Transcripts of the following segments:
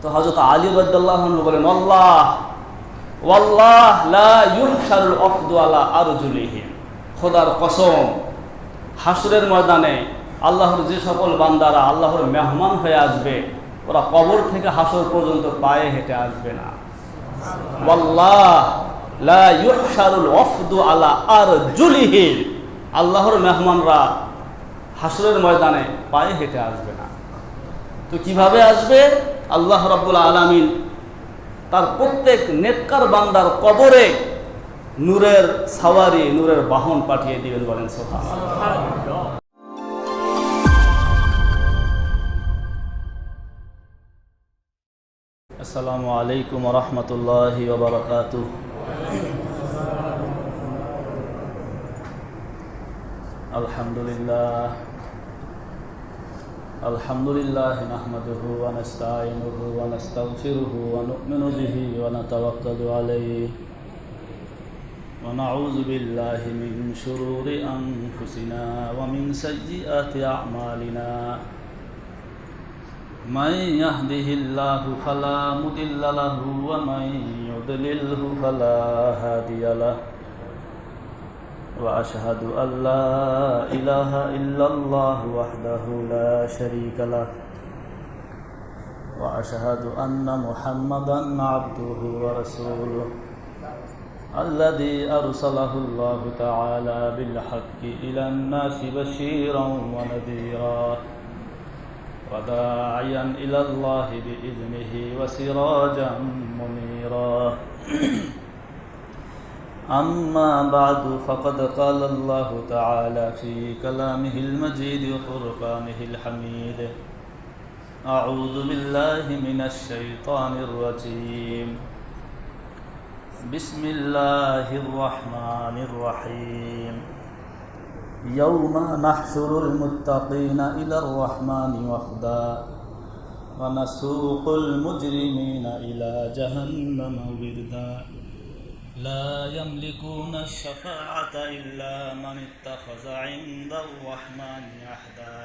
তো হযরত আলী রাদিয়াল্লাহু আনহু বলেন, আল্লাহ ওয়াল্লাহ লা ইউহশারুল আফদু আলা আরজুলিহিম, খোদার কসম, হাসরের ময়দানে আল্লাহর যে সকল বান্দারা আল্লাহর মেহমান হয়ে আসবে, ওরা কবর থেকে হাসর পর্যন্ত পায়ে হেঁটে আসবে না। ওয়াল্লাহ লা ইউহশারুল আফদু আলা আরজুলিহিম, আল্লাহর মেহমানরা হাসরের ময়দানে পায়ে হেঁটে আসবে না। তো কিভাবে আসবে? আল্লাহ রাব্বুল আলামিন তার প্রত্যেক নেককার বান্দার কবরে নূরের সাওয়ারি, নূরের বাহন পাঠিয়ে দিবেন। বলেন সুবহানাল্লাহ। আসসালামু আলাইকুম ওয়া রাহমাতুল্লাহি ওয়া বারাকাতুহু। আলহামদুলিল্লাহ নাহমাদুহু ওয়া নাস্তাঈনুহু ওয়া নাস্তাগফিরুহু ওয়া নু'মিনু বিহি ওয়া নাতাওয়াক্কালু আলাইহি ওয়া নাউযু বিল্লাহি মিন শুরুরি আনফুসিনা ওয়া মিন সাইয়্যিআতি আ'মালিনা। মান ইয়াহদিহিল্লাহু ফালা মুদিল্লা লাহু ওয়া মান ইউদ্লিলহু ফালা হাদিয়া লাহু। وأشهد أن لا إله إلا الله وحده لا شريك له وأشهد أن محمدا عبده ورسوله الذي أرسله الله تعالى بالحق إلى الناس بشيرا ونذيرا وداعيا إلى الله بإذنه وسراجا منيرا. أما بعد فقد قال الله تعالى في كلامه المجيد وفرقانه الحميد: أعوذ بالله من الشيطان الرجيم. بسم الله الرحمن الرحيم. يوم نحشر المتقين إلى الرحمن وفدا ونسوق المجرمين إلى جهنم وردا لا يملكون الشفاعة إلا من اتخذ عند الرحمن عهدا.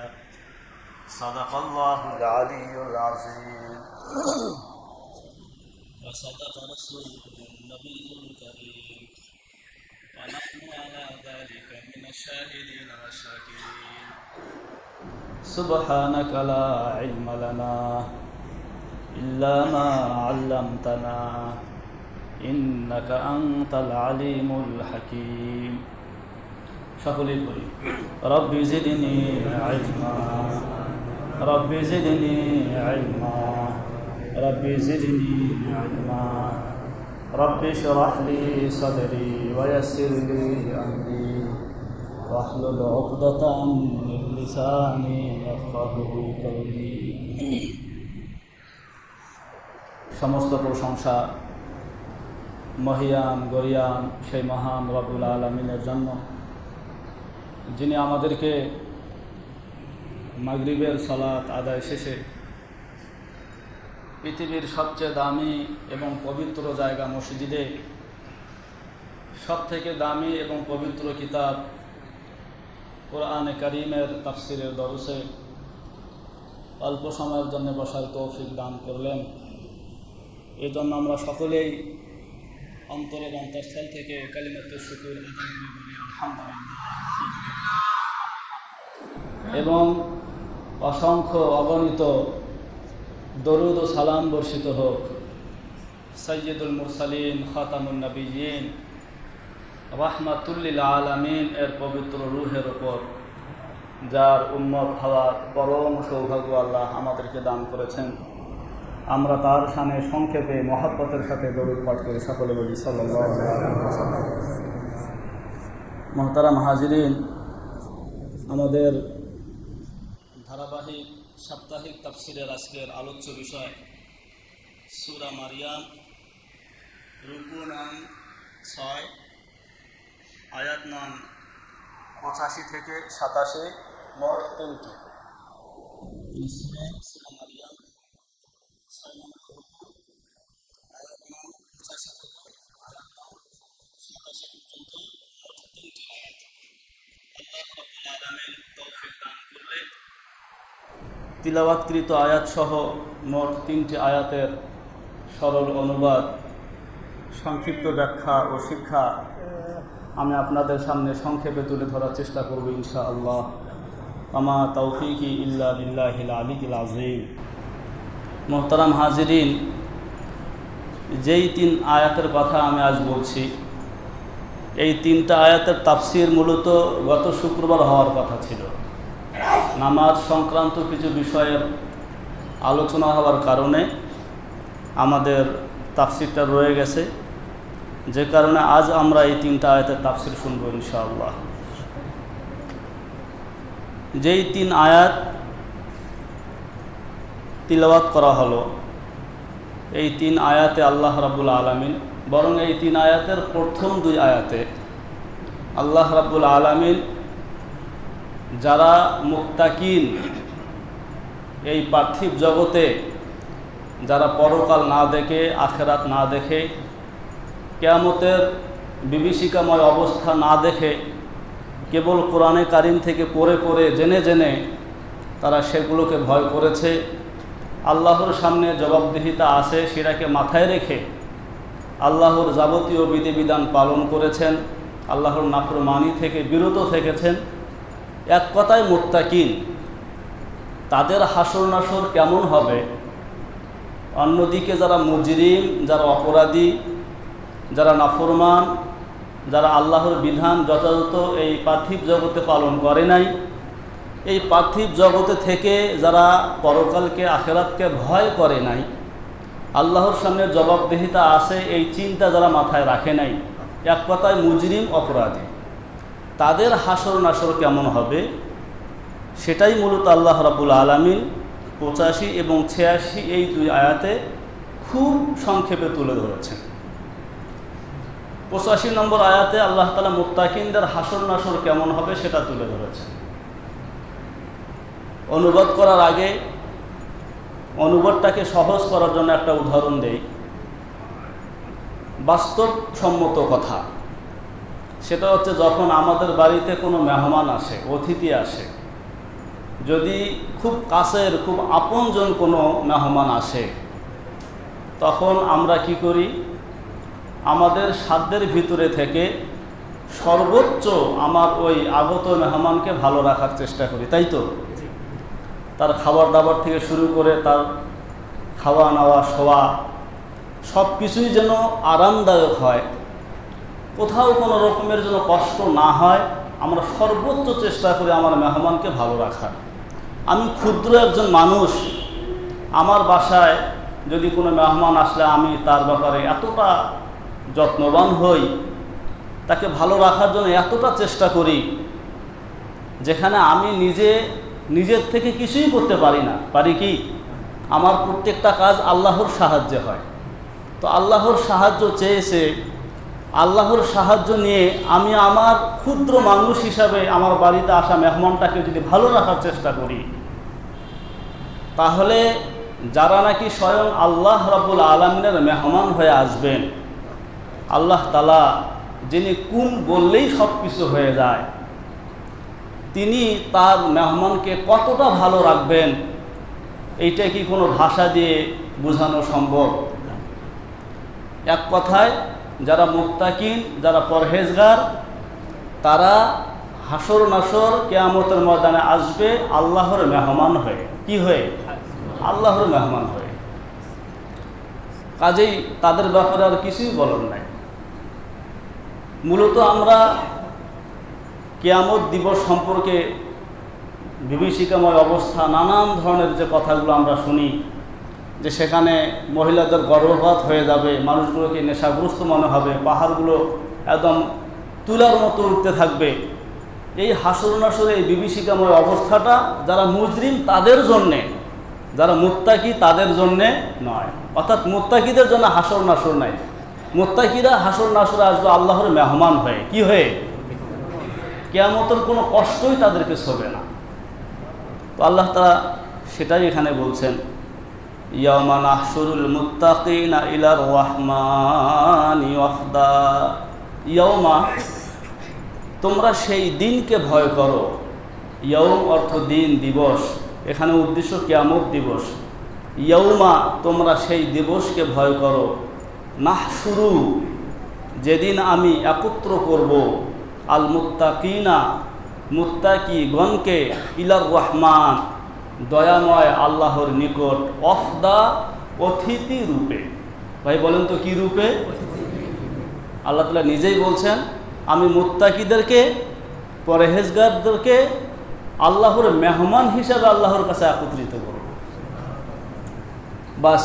صدق الله العلي العظيم وصدق رسوله النبي الكريم ونحن على ذلك من الشاهدين والشاكرين. سبحانك لا علم لنا إلا ما علمتنا إنك أنت العليم الحكيم. সকলেই পড়ি, রব্বি জিদনি ইলমা, রব্বি জিদনি ইলমা, রব্বি জিদনি ইলমা, রব্বি ইশরাহ লি সাদরি ওয়া ইয়াসসির লি আমরি ওয়াহলুল উকদাতাম মিন লিসানি ইয়াফকাহু কওলি। সমস্ত প্রশংসা মহিয়ান গরিয়ান সেই মহান রব্বুল আলামিনের জন্য, যিনি আমাদেরকে মাগরিবের সালাত আদায় শেষে পৃথিবীর সবচেয়ে দামি এবং পবিত্র জায়গা মসজিদে সবথেকে দামি এবং পবিত্র কিতাব কোরআনে কারীমের তাফসিরের দরসে অল্প সময়ের জন্য বসার তৌফিক দান করলেন। এই জন্য আমরা সকলেই অন্তরের অন্তঃস্থল থেকে কালিমাতুশ শুকর এবং অসংখ্য অগণিত দরুদ ও সালাম বর্ষিত হোক সাইয়্যিদুল মুরসালিন খাতামুন নবিয়্যিন রাহমাতুল লিল আলামিন এর পবিত্র রূহের উপর, যার উম্মত হওয়ার পরম সৌভাগ্য আল্লাহ আমাদেরকে দান করেছেন। আমরা তার শানে সংক্ষেপে মহব্বতের সাথে দরুদ পাঠ করে সকলে বলি সাল্লাল্লাহু আলাইহি ওয়াসাল্লাম। মুহতারাম হাজিরিন, আমাদের ধারাবাহিক সাপ্তাহিক তাফসিরের আজকের আলোচ্য বিষয় সূরা মারইয়াম, রুকু নাম 6, আয়াত নাম 85 থেকে 87, মোট 3টি। সূরা মারইয়াম 6 নম্বর রুকু, আয়াত নাম 85 থেকে আয়াত নাম 87 পর্যন্ত মোট 3টি আয়াত। আল্লাহ রাব্বুল আলামিন তৌফিক দান করলে তিলাওয়াতকৃত আয়াতসহ মোট 3টি আয়াতের সরল অনুবাদ, সংক্ষিপ্ত ব্যাখ্যা ও শিক্ষা আমি আপনাদের সামনে সংক্ষেপে তুলে ধরার চেষ্টা করব ইনশাআল্লাহ। আমা তৌফিকি ইল্লা বিল্লাহিল আলিয়্যিল আযীম। মোহতারাম হাজিরিন, যেই 3 আয়াতের কথা আমি আজ বলছি, এই 3টা আয়াতের তাফসির মূলত গত শুক্রবার হওয়ার কথা ছিল। নামাজ সংক্রান্ত কিছু বিষয়ের আলোচনা হওয়ার কারণে আমাদের তাফসিরটা রয়ে গেছে, যে কারণে আজ আমরা এই 3টা আয়াতের তাফসির শুনব ইনশাআল্লাহ। যেই 3 আয়াত তিলাওয়াত করা হলো, এই 3 আয়াতে আল্লাহ রাব্বুল আলামিন, বরং এই 3 আয়াতের প্রথম 2 আয়াতে আল্লাহ রাব্বুল আলামিন যারা মুত্তাকিন, এই পার্থিব জগতে যারা পরকাল না দেখে, আখেরাত না দেখে, কিয়ামতের বিভীষিকাময় অবস্থা না দেখে, কেবল কোরআনে কারিম থেকে পড়ে পড়ে জেনে জেনে তারা সেগুলোকে ভয় করেছে, আল্লাহর সামনে জবাবদিহিতা আছে সেটাকে মাথায় রেখে আল্লাহর যাবতীয় বিধিবিধান পালন করেছেন, আল্লাহর নাফরমানি থেকে বিরত থেকেছেন, এক কথায় মুত্তাকিন। তাদের হাসর নাসর কেমন হবে? অন্যদিকে যারা মুজরিম, যারা অপরাধী, যারা নাফরমান, যারা আল্লাহর বিধান যথাযথ এই পার্থিব জগতে পালন করে নাই, এই পার্থিব জগতে থেকে যারা পরকালকে, আখেরাতকে ভয় করে নাই, আল্লাহর সামনে জবাবদিহিতা আছে এই চিন্তা যারা মাথায় রাখে নাই, এক কথায় মুজরিম, অপরাধী, তাদের হাসর নাসর কেমন হবে সেটাই মূলত আল্লাহ রাব্বুল আলামিন 85 এবং 86 এই 2 আয়াতে খুব সংক্ষেপে তুলে ধরেছেন। 85 নম্বর আয়াতে আল্লাহ তাআলা মুত্তাকিনদের হাসর নাসর কেমন হবে সেটা তুলে ধরেছেন। অনুবাদ করার আগে অনুবাদটাকে সহজ করার জন্য একটা উদাহরণ দেই। বাস্তবসম্মত কথা, সেটা হচ্ছে যখন আমাদের বাড়িতে কোনো মেহমান আসে, অতিথি আসে, যদি খুব কাছের, খুব আপনজন কোনো মেহমান আসে, তখন আমরা কি করি? আমাদের সাধ্যের ভিতরে থেকে সর্বোচ্চ আমার ওই আগত মেহমানকে ভালো রাখার চেষ্টা করি, তাই তো? তার খাবার দাবার থেকে শুরু করে তার খাওয়া নেওয়া, শোয়া, সব কিছুই যেন আরামদায়ক হয়, কোথাও কোনো রকমের যেন কষ্ট না হয়, আমরা সর্বোচ্চ চেষ্টা করি আমার মেহমানকে ভালো রাখার। আমি ক্ষুদ্র একজন মানুষ, আমার বাসায় যদি কোনো মেহমান আসলে আমি তার ব্যাপারে এতটা যত্নবান হই, তাকে ভালো রাখার জন্য এতটা চেষ্টা করি, যেখানে আমি নিজের থেকে কিছুই করতে পারি না। পারি কি? আমার প্রত্যেকটা কাজ আল্লাহর সাহায্যে হয়। তো আল্লাহর সাহায্য চেয়েছে, আল্লাহর সাহায্য নিয়ে আমি আমার ক্ষুদ্র মানুষ হিসাবে আমার বাড়িতে আসা মেহমানটাকে যদি ভালো রাখার চেষ্টা করি, তাহলে যারা নাকি স্বয়ং আল্লাহ রাব্বুল আলামিনের মেহমান হয়ে আসবেন, আল্লাহ তাআলা যিনি কুন বললেই সব কিছু হয়ে যায়, তিনি তার মেহমানকে কতটা ভালো রাখবেন, এইটা কি কোনো ভাষা দিয়ে বোঝানো সম্ভব? এক কথায় যারা মুত্তাকিন, যারা পরহেজগার, তারা হাসর নাসর কিয়ামতের ময়দানে আসবে আল্লাহর মেহমান হয়ে। কি হয়ে? আল্লাহর মেহমান হয়ে। কাজেই তাদের ব্যাপারে আর কিছুই বলার নাই। মূলত আমরা কিয়ামত দিবস সম্পর্কে বিভীষিকাময় অবস্থা, নানান ধরনের যে কথাগুলো আমরা শুনি, যে সেখানে মহিলাদের গর্ভপাত হয়ে যাবে, মানুষগুলোকে নেশাগ্রস্ত মনে হবে, পাহাড়গুলো একদম তুলার মতো উঠতে থাকবে, এই হাসর নাসর, এই বিভীষিকাময় অবস্থাটা যারা মুজরিম তাদের জন্যে, যারা মুত্তাকি তাদের জন্যে নয়। অর্থাৎ মুত্তাকিদের জন্য হাসর নাসর নাই। মুত্তাকিরা হাসর নাসরে আসবে আল্লাহর মেহমান হয়ে। কি হয়ে? কিয়ামতের কোনো কষ্টই তাদেরকে ছোবে না। তো আল্লাহ তাআলা সেটাই এখানে বলছেন, ইয়াওমা নাহশুরুল মুত্তাকিনা ইলার রাহমানি ওয়াফদা। ইয়াওমা, তোমরা সেই দিনকে ভয় করো। ইয়াওম অর্থ দিন, দিবস। এখানে উদ্দেশ্য কিয়ামত দিবস। ইয়াউমা, তোমরা সেই দিবসকে ভয় করো, নাহশুরু, যেদিন আমি একত্র করব, আল মুত্তাকিনা, মুত্তাকিগণকে, ইলার রহমান, দয়াময় আল্লাহর নিকট, অফদা, অতিথি রূপে। ভাই বলেন তো কি রূপে? আল্লাহ তাআলা নিজেই বলছেন, আমি মুত্তাকিদেরকে, পরহেজগারদেরকে আল্লাহর মেহমান হিসাবে আল্লাহর কাছে একত্রিত করব। বাস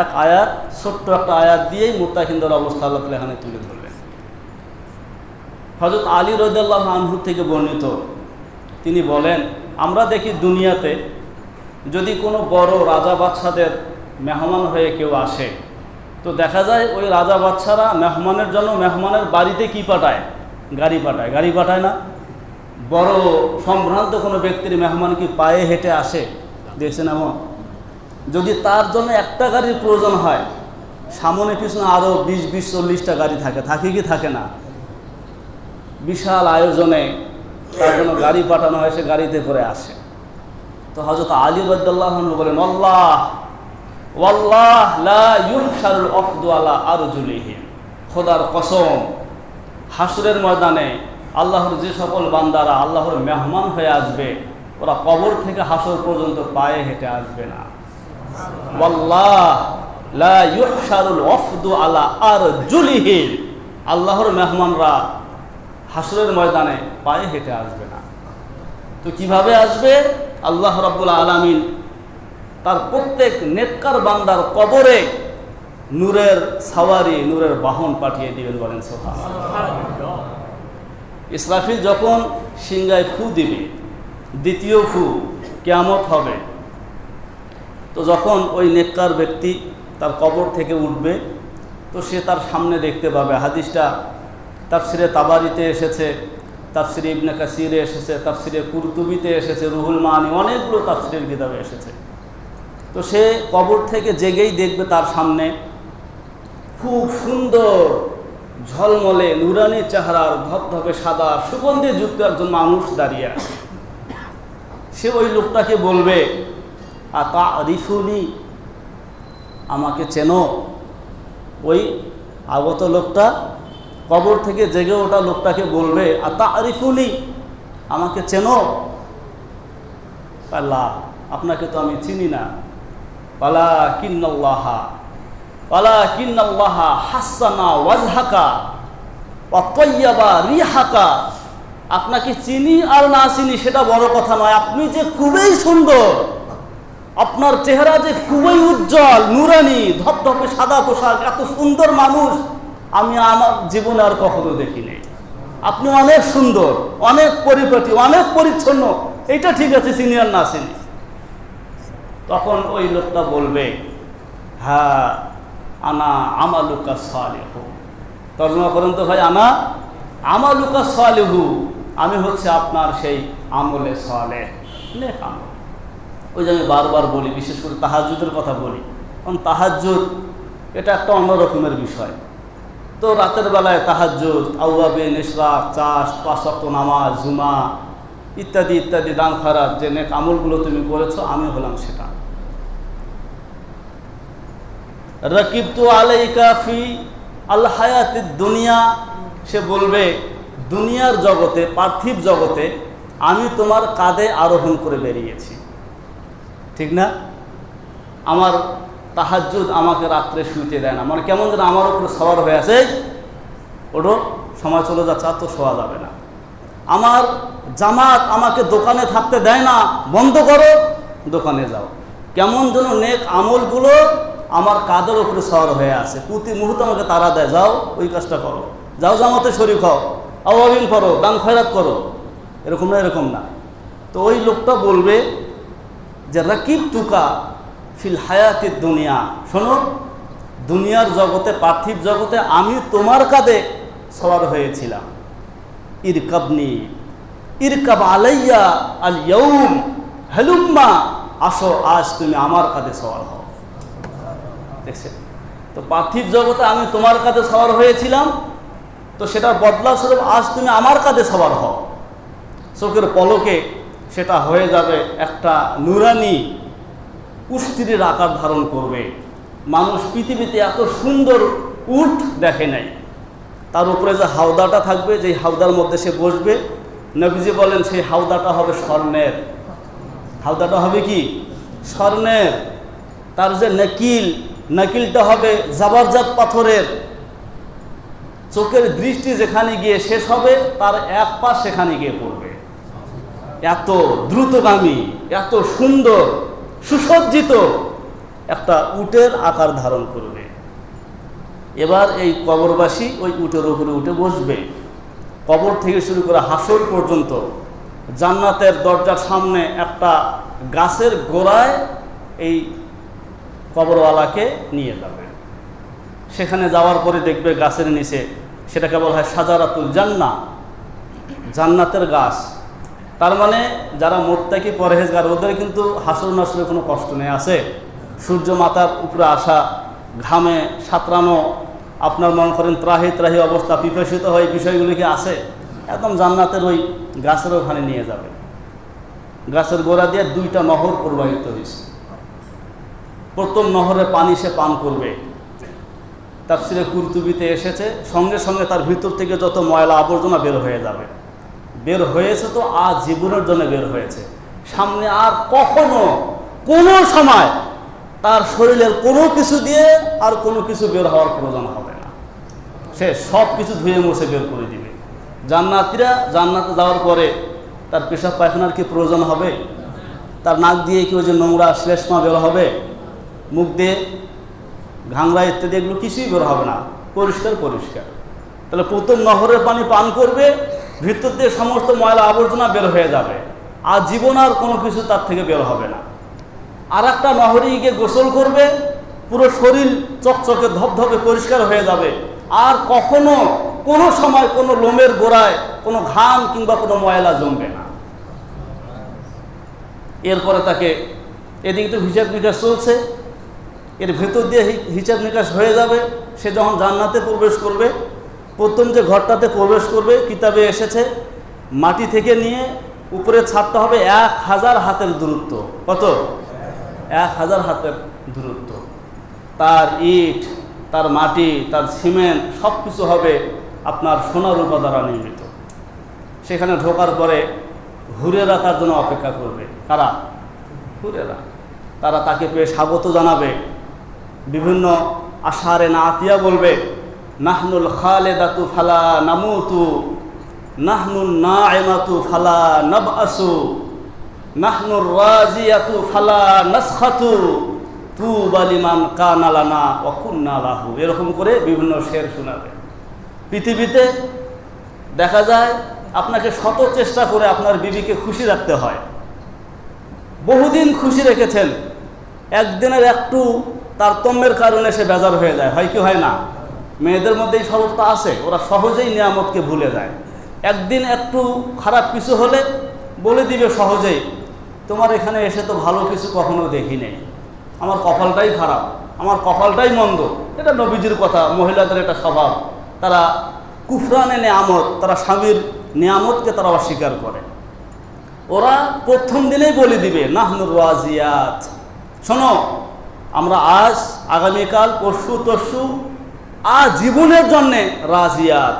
এক আয়াত, ছোট্ট একটা আয়াত দিয়েই মুত্তাকিনদের অবস্থা আল্লাহ তাআলা এখানে তুলে ধরলেন। হযরত আলী রাদিয়াল্লাহু আনহু থেকে বর্ণিত, তিনি বলেন, আমরা দেখি দুনিয়াতে যদি কোনো বড় রাজা বাদশাদের মেহমান হয়ে কেউ আসে, তো দেখা যায় ওই রাজা বাদশারা মেহমানের জন্য মেহমানের বাড়িতে কি পাঠায়? গাড়ি পাঠায়। গাড়ি পাঠায় না? বড় সম্ভ্রান্ত কোনো ব্যক্তির মেহমান কি পায়ে হেঁটে আসে? দেখছেন এমন? যদি তার জন্য একটা গাড়ির প্রয়োজন হয়, সামনে পিছনে আরও 20-40টা গাড়ি থাকে। থাকে কি থাকে না? বিশাল আয়োজনে তার জন্য গাড়ি পাঠানো হয়, সে গাড়িতে করে আসে। তো হযরত আলী রাদিয়াল্লাহু আনহু বলেন, ওয়াল্লাহ লা ইউহশারুল আফদু আলা আরজুলিহিম, খোদার কসম, হাসরের ময়দানে আল্লাহর যে সকল বান্দারা আল্লাহর মেহমান হয়ে আসবে, ওরা কবর থেকে হাসর পর্যন্ত পায়ে হেঁটে আসবে না। ওয়াল্লাহ লা ইউহশারুল আফদু আলা আরজুলিহিম, আল্লাহর মেহমানরা হাসরের ময়দানে পায়ে হেঁটে আসবে না। তো কিভাবে আসবে? আল্লাহ রাব্বুল আলামিন তার প্রত্যেক নেককার বান্দার কবরে নূরের সাওয়ারি, নূরের বাহন পাঠিয়ে দিবেন। বলেন সুবহানাল্লাহ। ইসরাফিল যখন সিংহায় ফু দিবে, দ্বিতীয় ফু, কিয়ামত হবে, তো যখন ওই নেককার ব্যক্তি তার কবর থেকে উঠবে, তো সে তার সামনে দেখতে পাবে। হাদিসটা তাফসিরে তাবারিতে এসেছে, তাফসিরে ইবনে কাসিরে এসেছে, তাফসিরে কুরতুবিতে এসেছে, রুহুল মানি, অনেকগুলো তাফসিরের কিতাবে এসেছে। তো সে কবর থেকে জেগেই দেখবে তার সামনে খুব সুন্দর ঝলমলে নুরানি চেহারার, ধপধপে সাদা সুগন্ধি যুক্ত একজন মানুষ দাঁড়িয়ে আছে। সে ওই লোকটাকে বলবে, আতারিফুনি, আমাকে চেনো? ওই আগত লোকটা, কবর থেকে জেগে ওঠা লোকটাকে বলবে, আতারিফুনি, আমাকে চেনো? আল্লাহ, আপনাকে তো আমি চিনি না। ওয়ালাকিন্নাল্লাহা হাসানা ওয়াজহাকা ওয়া তাইয়াবা রিহাকা, আপনাকে চিনি আর না চিনি সেটা বড় কথা নয়, আপনি যে খুবই সুন্দর, আপনার চেহারা যে খুবই উজ্জ্বল, নুরানি, ধপধপে সাদা পোশাক, এত সুন্দর মানুষ আমি আমার জীবনে আর কখনো দেখিনি। আপনি অনেক সুন্দর, অনেক পরিপাটি, অনেক পরিচ্ছন্ন, এটা ঠিক আছে, চিনি আর না চিনি। তখন ওই লোকটা বলবে, হ্যাঁ আনা আমালুকা সালিহু। তর্জমা করেন তো ভাই, আনা আমালুকা সালিহু, আমি হচ্ছে আপনার সেই আমলে সালেহ, নেক আমল। ওই যে আমি বারবার বলি, বিশেষ করে তাহাজ্জুদের কথা বলি, কারণ তাহাজ্জুদ এটা একটা অন্য রকমের বিষয়। তো রাতের বেলায় তাহাজ্জুদ, আওয়াবিন, ইশরাক, চাষ, 5 ওয়াক্ত নামাজ, জুমা ইত্যাদি ইত্যাদি দান খয়রাত, যে নেক আমলগুলো তুমি করেছো, আমি হলাম সেটা। রাকিবতু আলাইকা ফি আল হায়াতিদ দুনিয়া, সে বলবে দুনিয়ার জগতে, পার্থিব জগতে আমি তোমার কাঁধে আরোহণ করে বেরিয়েছি, ঠিক না? আমার তাহাজ্জুদ আমাকে রাত্রে শুইতে দেয় না, মানে কেমন যেন আমার উপরে সওয়ার হয়ে আছে, ওঠো, সময় চলে যাচ্ছে, আর তো শোয়া যাবে না। আমার জামাত আমাকে দোকানে থাকতে দেয় না, বন্ধ করো, দোকানে যাও। কেমন যেন নেক আমলগুলো আমার কাঁধের উপরে সওয়ার হয়ে আছে, প্রতি মুহূর্তে আমাকে তাড়া দেয়, যাও ওই কাজটা করো, যাও জামাতে শরীক হও, আওয়াবিন করো, দান খয়রাত করো, এরকম না, এরকম না। তো ওই লোকটা বলবে যে রাকিবতুকা ফিল হায়াতিদ দুনিয়া, শোনো, দুনিয়ার জগতে, পার্থিব জগতে আমি তোমার কাঁধে সওয়ার হয়েছিলাম। ইরকাবনি, ইরকাব আলাইয়া আল ইয়াউম হালুম্মা, আসো আজ তুমি আমার কাঁধে সওয়ার হও। দেখছেন তো, পার্থিব জগতে আমি তোমার কাঁধে সওয়ার হয়েছিলাম, তো সেটার বদলা স্বরূপ আজ তুমি আমার কাঁধে সওয়ার হও। চোখের পলকে সেটা হয়ে যাবে একটা নুরানি উষ্ট্রির আকার ধারণ করবে। মানুষ পৃথিবীতে এত সুন্দর উট দেখে নাই। তার উপরে যে হাওদাটা থাকবে, যেই হাওদার মধ্যে সে বসবে, নবীজি বলেন সেই হাওদাটা হবে স্বর্ণের। হাওদাটা হবে কি? স্বর্ণের। তার যে নাকিলটা হবে জাবারজাত পাথরের। চোখের দৃষ্টি যেখানে গিয়ে শেষ হবে তার এক পা সেখানে গিয়ে পড়বে। এত দ্রুতগামী, এত সুন্দর সুসজ্জিত একটা উটের আকার ধারণ করবে। এবার এই কবরবাসী ওই উটের উপরে উঠে বসবে। কবর থেকে শুরু করে হাসর পর্যন্ত জান্নাতের দরজার সামনে একটা গাছের গোড়ায় এই কবরওয়ালাকে নিয়ে যাবে। সেখানে যাওয়ার পরে দেখবে গাছের নিচে, সেটাকে বলা হয় সাজারাতুল জান্নাহ, জান্নাতের গাছ। তার মানে যারা মুত্তাকি পরহেজগার ওদের কিন্তু হাসর নাসরে কোনো কষ্ট নেই। আছে সূর্য মাথার উপরে আসা, ঘামে সাঁতরানো, আপনার মনে করেন ত্রাহি ত্রাহি অবস্থা, পিপাসিত হয়, বিষয়গুলি কি আছে? একদম জান্নাতের ওই গাছের ওখানে নিয়ে যাবে। গাছের গোড়া দিয়ে দুইটা নহর প্রবাহিত হয়েছে। প্রথম নহরের পানি সে পান করবে। তাফসিরে কুরতুবিতে এসেছে সঙ্গে সঙ্গে তার ভিতর থেকে যত ময়লা আবর্জনা বের হয়ে যাবে। বের হয়েছে তো আজ জীবনের জন্য বের হয়েছে। সামনে আর কখনো কোনো সময় তার শরীরের কোনো কিছু দিয়ে আর কোনো কিছু বের হওয়ার প্রয়োজন হবে না। সে সব কিছু ধুয়ে মুছে বের করে দিবে। জান্নাতীরা জান্নাতে যাওয়ার পরে তার পেশাব পায়খানার কি প্রয়োজন হবে? তার নাক দিয়ে কি ওই যে নোংরা শ্লেষ্মা বের হবে? মুখ দিয়ে ঘাংরা ইত্যাদি এগুলো কিছুই বের হবে না, পরিষ্কার পরিষ্কার। তাহলে প্রথম নহরের পানি পান করবে, ভিতর দিয়ে সমস্ত ময়লা আবর্জনা বের হয়ে যাবে। আর জীবন আর কোনো কিছু তার থেকে বের হবে না। আর একটা নহরে গিয়ে গোসল করবে, পুরো শরীর চকচকে ধপধপে পরিষ্কার হয়ে যাবে। আর কখনো কোনো সময় কোনো লোমের গোড়ায় কোনো ঘাম কিংবা কোনো ময়লা জমবে না। এরপরে তাকে এদিকে তো হিসাব নিকাশ চলছে, এর ভেতর দিয়ে হিসাব নিকাশ হয়ে যাবে। সে যখন জান্নাতে প্রবেশ করবে, প্রথম যে ঘরটাতে প্রবেশ করবে কিতাবে এসেছে মাটি থেকে নিয়ে উপরে ছাদটা হবে 1000 হাতের দূরত্ব। কত? 1000 হাতের দূরত্ব। তার ইট, তার মাটি, তার সিমেন্ট সব কিছু হবে আপনার সোনা রূপা দ্বারা নির্মিত। সেখানে ঢোকার পরে হুরেরা তার জন্য অপেক্ষা করবে। কারা? হুরেরা। তারা তাকে পেয়ে স্বাগত জানাবে, বিভিন্ন আশারে না আতিয়া বলবে, নাহনুল খালেদাতু ফালা নামুতু, নাহনুন নাইমাতু ফালা নাবআসু, নাহনুর রাজিয়াতু ফালা নাসখাতু, তুবা লিমান কানা লানা ওয়া কুন্না লাহু। এরকম করে বিভিন্ন শের শোনাবে। পৃথিবীতে দেখা যায় আপনাকে শত চেষ্টা করে আপনার বিবিকে খুশি রাখতে হয়, বহুদিন খুশি রেখেছেন, একদিনের একটু তারতম্যের কারণে সে বেজার হয়ে যায়। হয় কি হয় না? মেয়েদের মধ্যে এই স্বভাবটা আছে, ওরা সহজেই নিয়ামতকে ভুলে যায়। একদিন একটু খারাপ কিছু হলে বলে দিবে সহজেই, তোমার এখানে এসে তো ভালো কিছু কখনো দেখি নেই, আমার কপালটাই খারাপ, আমার কপালটাই মন্দ। এটা নবীজির কথা। মহিলাদের এটা স্বভাব, তারা কুফরানে নিয়ামত, তারা স্বামীর নিয়ামতকে তারা অস্বীকার করে। ওরা প্রথম দিনেই বলে দিবে নাহনুর রাজিয়াত, শোনো আমরা আজ আগামীকাল পরশু তরশু জীবনের জন্যে রাজিয়াত,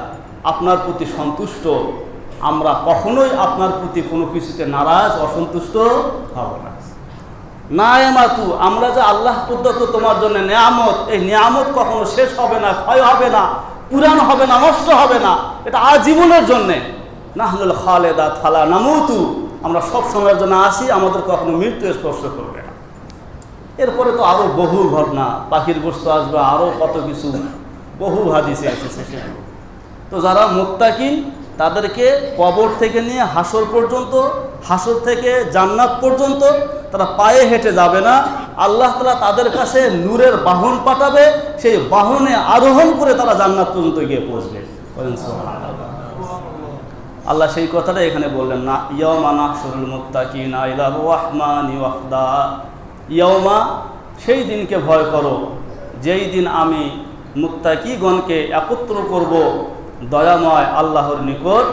আপনার প্রতি সন্তুষ্ট। আমরা কখনোই আপনার প্রতি কোনো কিছুতে নারাজ অসন্তুষ্ট হব না। নায়েমাতু, আমরা যে আল্লাহ প্রদত্ত তোমার জন্য নিয়ামত, এই নিয়ামত কখনো শেষ হবে না, ক্ষয় হবে না, পুরান হবে না, নষ্ট হবে না, এটা আজীবনের জন্যে। নাহনুল খালেদাত ফালা নামুতু, আমরা সব সময়ের জন্য আসি, আমাদের কখনো মৃত্যু স্পর্শ করবে না। এরপরে তো আরো বহু ঘটনা, পাখির গোশত আসবে, আরো কত কিছু, বহু হাদিসে এসেছে সেগুলো। তো যারা মুত্তাকিন তাদেরকে কবর থেকে নিয়ে হাসর পর্যন্ত, হাসর থেকে জান্নাত পর্যন্ত তারা পায়ে হেঁটে যাবে না। আল্লাহ তাআলা তাদের কাছে নূরের বাহন পাঠাবে, সেই বাহনে আরোহণ করে তারা জান্নাত পর্যন্ত গিয়ে পৌঁছবে। আল্লাহ সেই কথাটা এখানে বললেন না, ইয়াউমা নাহশুরুল মুত্তাকিনা ইলা রাহমানি ওয়াফদা। ইয়াউমা, সেই দিনকে ভয় করো যেই দিন আমি মুত্তাকিগণকে একত্র করব দয়াময় আল্লাহর নিকট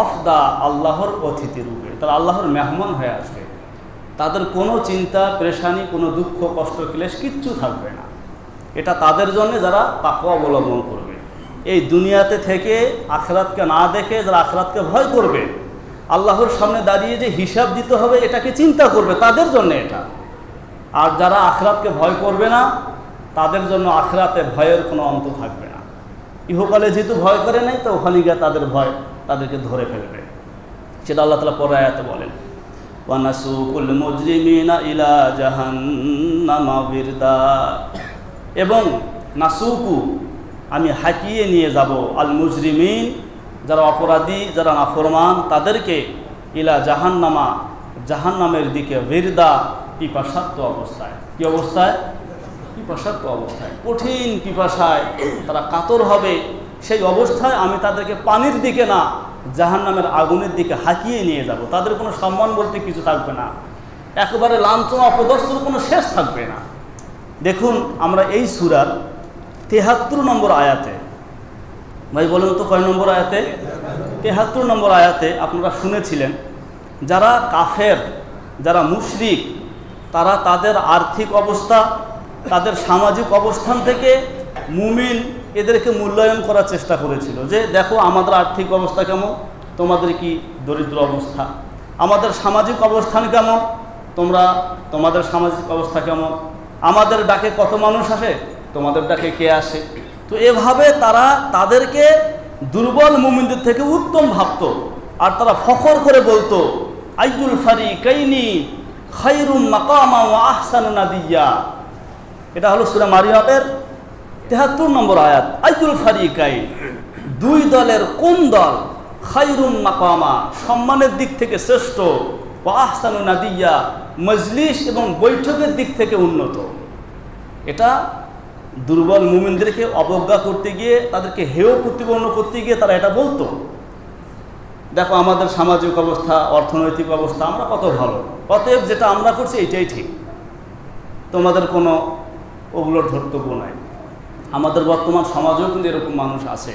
অফদা, আল্লাহর অতিথি রূপে, তারা আল্লাহর মেহমান হয়ে আসবে। তাদের কোনো চিন্তা পেরেশানি, কোনো দুঃখ কষ্ট ক্লেশ কিচ্ছু থাকবে না। এটা তাদের জন্য যারা তাকওয়া অবলম্বন করবে। এই দুনিয়াতে থেকে আখিরাতকে না দেখে যারা আখিরাতকে ভয় করবে, আল্লাহর সামনে দাঁড়িয়ে যে হিসাব দিতে হবে এটাকে চিন্তা করবে, তাদের জন্য এটা। আর যারা আখিরাতকে ভয় করবে না, তাদের জন্য আখিরাতে ভয়ের কোনো অন্ত থাকবে না। ইহকালে যেহেতু ভয় করে নাই, তো ওখানে গিয়ে তাদের ভয় তাদেরকে ধরে ফেলবে। সেটা আল্লাহ তাআলা পরে আয়াতে বলেন, ওয়ানাসুকুল মুজরিমিনা ইলা জাহান্নামা বিরদা, এবং নাসুকু, আমি হাকিয়ে নিয়ে যাব, আল মুজরিমিন, যারা অপরাধী, যারা নাফরমান, তাদেরকে ইলা জাহান্নামা, জাহান্নামের দিকে, বিরদা, পিপাসার্ত অবস্থায়। কি অবস্থায়? পিপাসার্ত অবস্থায়, কঠিন পিপাসায় তারা কাতর হবে। সেই অবস্থায় আমি তাদেরকে পানির দিকে না, জাহান্নামের আগুনের দিকে হাঁকিয়ে নিয়ে যাব। তাদের কোনো সম্মান বলতে কিছু থাকবে না, একেবারে লাঞ্ছনা অপদস্থর কোনো শেষ থাকবে না। দেখুন, আমরা এই সূরার ৭৩ নম্বর আয়াতে, ভাই বলুন তো কয় নম্বর আয়াতে? ৭৩ নম্বর আয়াতে আপনারা শুনেছিলেন, যারা কাফের, যারা মুশরিক, তারা তাদের আর্থিক অবস্থা, তাদের সামাজিক অবস্থান থেকে মুমিন এদেরকে মূল্যায়ন করার চেষ্টা করেছিল, যে দেখো আমাদের আর্থিক অবস্থা কেমন, তোমাদের কি দরিদ্র অবস্থা, আমাদের সামাজিক অবস্থান কেমন, তোমাদের সামাজিক অবস্থা কেমন, আমাদের ডাকে কত মানুষ আসে, তোমাদের ডাকে কে আসে। তো এভাবে তারা তাদেরকে দুর্বল মুমিনদের থেকে উত্তম ভাবত। আর তারা ফখর করে বলতো, আইয়ুল ফারিকাইনি খায়রুম মাকামা ওয়া আহসানু নাদিয়া। এটা হলো সূরা মারিয়ামের ৭৩ নম্বর আয়াত। আইয়ুল ফারিকাইন, দুই দলের কোন দল, খায়রুম মাকামা, সম্মানের দিক থেকে শ্রেষ্ঠ, ওয়া আহসানু নাদিয়া, মজলিস এবং বৈঠকের দিক থেকে উন্নত। এটা দুর্বল মুমিনদেরকে অবজ্ঞা করতে গিয়ে, তাদেরকে হেয় প্রতিপন্ন করতে গিয়ে তারা এটা বলতো। দেখো আমাদের সামাজিক অবস্থা, অর্থনৈতিক অবস্থা আমরা কত ভালো, অতএব যেটা আমরা করছি এটাই ঠিক, তোমাদের কোনো ওগুলোর ধর্তব্য নাই। আমাদের বর্তমান সমাজেও কিন্তু এরকম মানুষ আছে,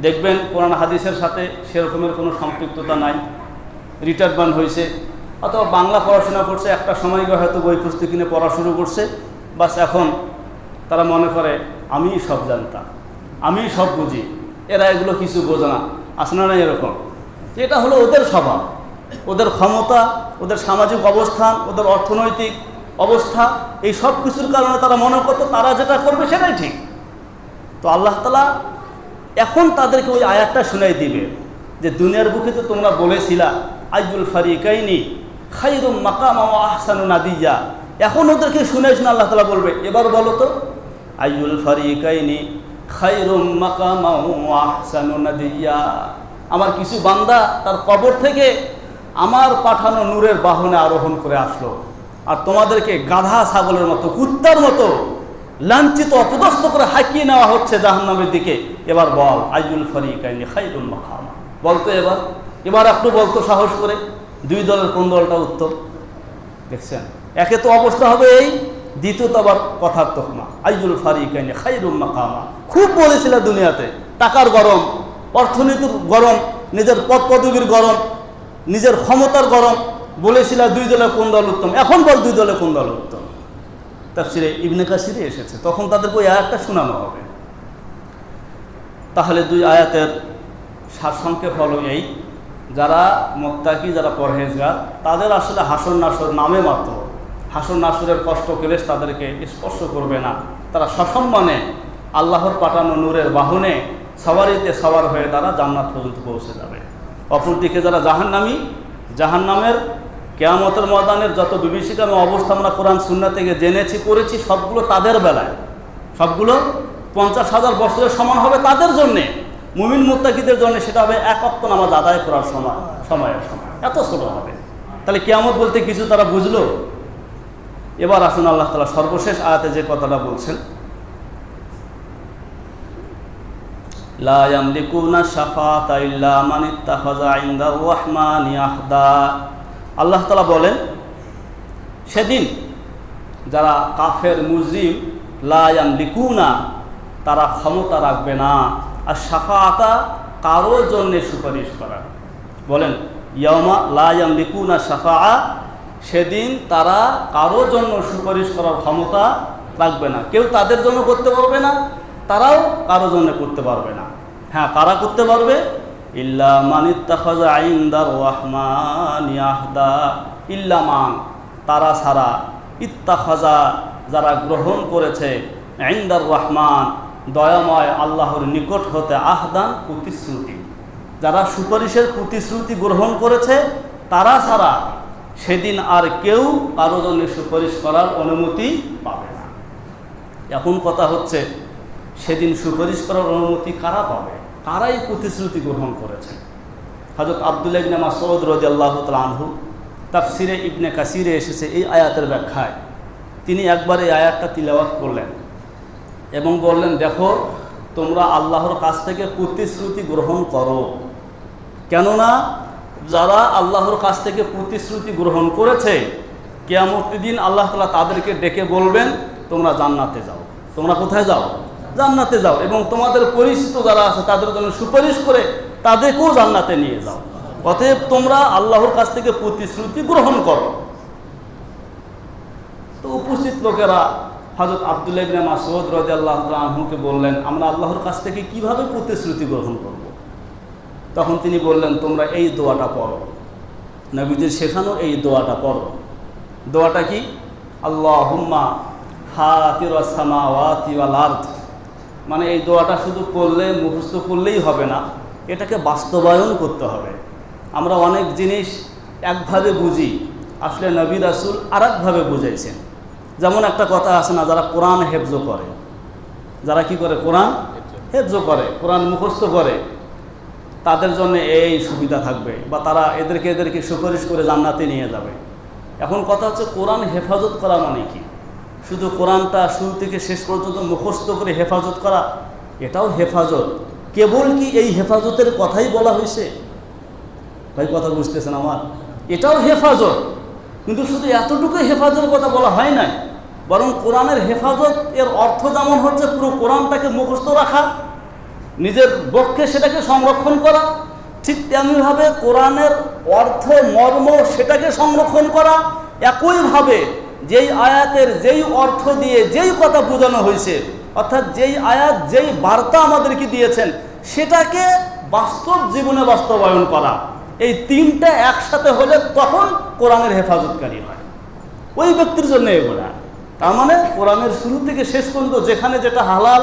দেখবেন কোরআন হাদিসের সাথে সেরকমের কোনো সম্পৃক্ততা নাই, রিটায়ারমেন্ট হয়েছে অথবা বাংলা পড়াশোনা করছে, একটা সময় গিয়ে হয়তো বই পুস্তক কিনে পড়া শুরু করছে, বাস এখন তারা মনে করে আমি সব জানতাম, আমি সব বুঝি, এরা এগুলো কিছু বোঝে না। আসলে না এরকম, এটা হলো ওদের স্বভাব, ওদের ক্ষমতা, ওদের সামাজিক অবস্থান, ওদের অর্থনৈতিক অবস্থা, এই সব কিছুর কারণে তারা মনে করতো তারা যেটা করবে সেটাই ঠিক। তো আল্লাহ তাআলা এখন তাদেরকে ওই আয়াতটা শুনাই দিবে যে দুনিয়ার বুকে তো তোমরা বলেছিলা আইয়ুল ফারিকাইনি খায়রুম মাকামা ওয়া আহসানু নাদিয়া। এখন ওদেরকে শুনে শুনে আল্লাহ তাআলা বলবে, এবার বলো তো আইয়ুল ফারিকাইনি খায়রুম মাকামা ওয়া আহসানু নাদিয়া। আমার কিছু বান্দা তার কবর থেকে আমার পাঠানো নূরের বাহনে আরোহণ করে আসলো, আর তোমাদেরকে গাধা ছাগলের মতো, কুত্তার মতো লাঞ্ছিত অপদস্থ করে হাঁকিয়ে নেওয়া হচ্ছে জাহান্নামের দিকে। এবার বল আইয়ুল ফারিকাইনি খায়রুম মাকামা, বলতো এবার একটু বলতো সাহস করে, দুই দলের কোন দলটা উত্তম? দেখছেন, একে তো অবস্থা হবে এই, দ্বিতীয়ত আবার কথার তকমা আইয়ুল ফারিকাইনি খায়রুম মাকামা। খুব বলেছিল দুনিয়াতে, টাকার গরম, অর্থনীতির গরম, নিজের পদ পদবীর গরম, নিজের ক্ষমতার গরম, বলেছিল দুই দলে কোন দল উত্তম। এখন বল দুই দলে কোন দল উত্তম? তাফসিরে ইবনে কাসিরে এসেছে, তখন তাদেরকে ওই আয়াতটা শোনানো হবে। তাহলে দুই আয়াতের সারসংক্ষেপ হলো এই, যারা মুত্তাকি, যারা পরহেজগার, তাদের আসলে হাসর নাসর নামে মাত্র, হাসর নাসরের কষ্ট ক্লেশ তাদেরকে স্পর্শ করবে না। তারা সসম্মানে আল্লাহর পাঠানো নূরের বাহনে সওয়ারিতে সওয়ার হয়ে তারা জান্নাত পর্যন্ত পৌঁছে যাবে। অপরদিকে যারা জাহান্নামী, জাহান্নামের কিয়ামতের ময়দানের যত বিভীষিকাময় অবস্থা আমরা কোরআন সুন্নাহ থেকে জেনেছি, করেছি, সবগুলো তাদের বেলায়, সবগুলো 50,000 বছরের সমান হবে তাদের জন্যে। মুমিন মুত্তাকিদের জন্য সেটা হবে এক ওয়াক্ত নামাজ আদায় করার সময়ের সময়, এত ছোট হবে। তাহলে কিয়ামত বলতে কিছু তারা বুঝলো। এবার আসুন আল্লাহ তাআলা সর্বশেষ আয়াতে যে কথাটা বলছেন, লা ইয়ামলিকুনা শাফাআতা ইল্লা মান ইত্তাখাযা ইনদার রাহমানি আহদা। আল্লাহ তাআলা বলেন, সেদিন যারা কাফের মুজরিম, লা ইয়ামলিকুনা, তারা ক্ষমতা রাখবে না, আর শাফাআতা কারোর জন্য সুপারিশ করা, বলেন ইয়াউমা লা ইয়ামলিকুনা শাফাআ, সেদিন তারা কারো জন্য সুপারিশ করার ক্ষমতা রাখবে না। কেউ তাদের জন্য করতে পারবে না, তারাও কারো জন্য করতে পারবে না। হ্যাঁ, কারা করতে পারবে? ইল্লা মান ইত্তাখাযা ইনদার রাহমানি আহদা, ইল্লা মান, তারা ছাড়া, ইত্তাখাযা, যারা গ্রহণ করেছে, ইনদার রহমান, দয়াময় আল্লাহর নিকট হতে, আহদান, প্রতিশ্রুতি, যারা সুপারিশের প্রতিশ্রুতি গ্রহণ করেছে, তারা ছাড়া সেদিন আর কেউ কারো জন্য সুপারিশ করার অনুমতি পাবে না। এখন কথা হচ্ছে, সেদিন সুপারিশ করার অনুমতি কারা পাবে? কারাই প্রতিশ্রুতি গ্রহণ করেছে? হযরত আব্দুল্লাহ ইবনে মাসউদ রাদিয়াল্লাহু তাআলা আনহু তাফসিরে ইবনে কাসিরে এসেছে এই আয়াতের ব্যাখ্যায়। তিনি একবার এই আয়াতটা তিলাওয়াত করলেন এবং বললেন, দেখো তোমরা আল্লাহর কাছ থেকে প্রতিশ্রুতি গ্রহণ করো, কেননা যারা আল্লাহর কাছ থেকে প্রতিশ্রুতি গ্রহণ করেছে, কিয়ামতের দিন আল্লাহ তাআলা তাদেরকে ডেকে বলবেন, তোমরা জান্নাতে যাও। তোমরা কোথায় যাও? জান্নাতে যাও। এবং তোমাদের পরিচিত যারা আছে তাদের জন্য সুপারিশ করে তাদেরকেও জান্নাতে নিয়ে যাও। অতএব তোমরা আল্লাহর কাছ থেকে প্রতিশ্রুতি গ্রহণ করো। তো উপস্থিত লোকেরা হযরত আব্দুল্লাহ ইবনে মাসউদ রাদিয়াল্লাহু তাআলা আনহুকে বললেন, আমরা আল্লাহর কাছ থেকে কিভাবে প্রতিশ্রুতি গ্রহণ করব? তখন তিনি বললেন, তোমরা এই দোয়াটা পড়ো, নবীজির শেখানো এই দোয়াটা পড়ো। দোয়াটা কি? আল্লাহুম্মা ফাতিরাস সামাওয়াতি ওয়াল আরদ। মানে এই দোয়াটা শুধু পড়লে, মুখস্থ করলেই হবে না, এটাকে বাস্তবায়ন করতে হবে। আমরা অনেক জিনিস একভাবে বুঝি, আসলে নবী রাসূল আরেকভাবে বুঝাইছেন। যেমন একটা কথা আছে না, যারা কোরআন হেফজ করে, যারা কি করে? কোরআন হেফজ করে, কোরআন মুখস্থ করে, তাদের জন্য এই সুবিধা থাকবে, বা তারা এদেরকে সুপারিশ করে জান্নাতে নিয়ে যাবে। এখন কথা হচ্ছে, কোরআন হেফাজত করা মানে কি? শুধু কোরআনটা শুরু থেকে শেষ পর্যন্ত মুখস্থ করে হেফাজত করা, এটাও হেফাজত। কেবল কি এই হেফাজতের কথাই বলা হয়েছে? ভাই কথা বুঝতেছেন আমার? এটাও হেফাজত, কিন্তু শুধু এতটুকু হেফাজতের কথা বলা হয় নাই, বরং কোরআনের হেফাজত এর অর্থ যেমন হচ্ছে পুরো কোরআনটাকে মুখস্থ রাখা, নিজের বক্ষে সেটাকে সংরক্ষণ করা, ঠিক তেমনিভাবে কোরআনের অর্থ মর্ম সেটাকে সংরক্ষণ করা। একইভাবে যেই আয়াতের যেই অর্থ দিয়ে যেই কথা বোঝানো হয়েছে, অর্থাৎ যেই আয়াত যেই বার্তা আমাদেরকে দিয়েছেন, সেটাকে বাস্তব জীবনে বাস্তবায়ন করা, এই তিনটা একসাথে হলে তখন কোরআনের হেফাজতকারী হয়। ওই ব্যক্তির জন্য এগুলা। তার মানে কোরআনের শুরু থেকে শেষ পর্যন্ত যেখানে যেটা হালাল,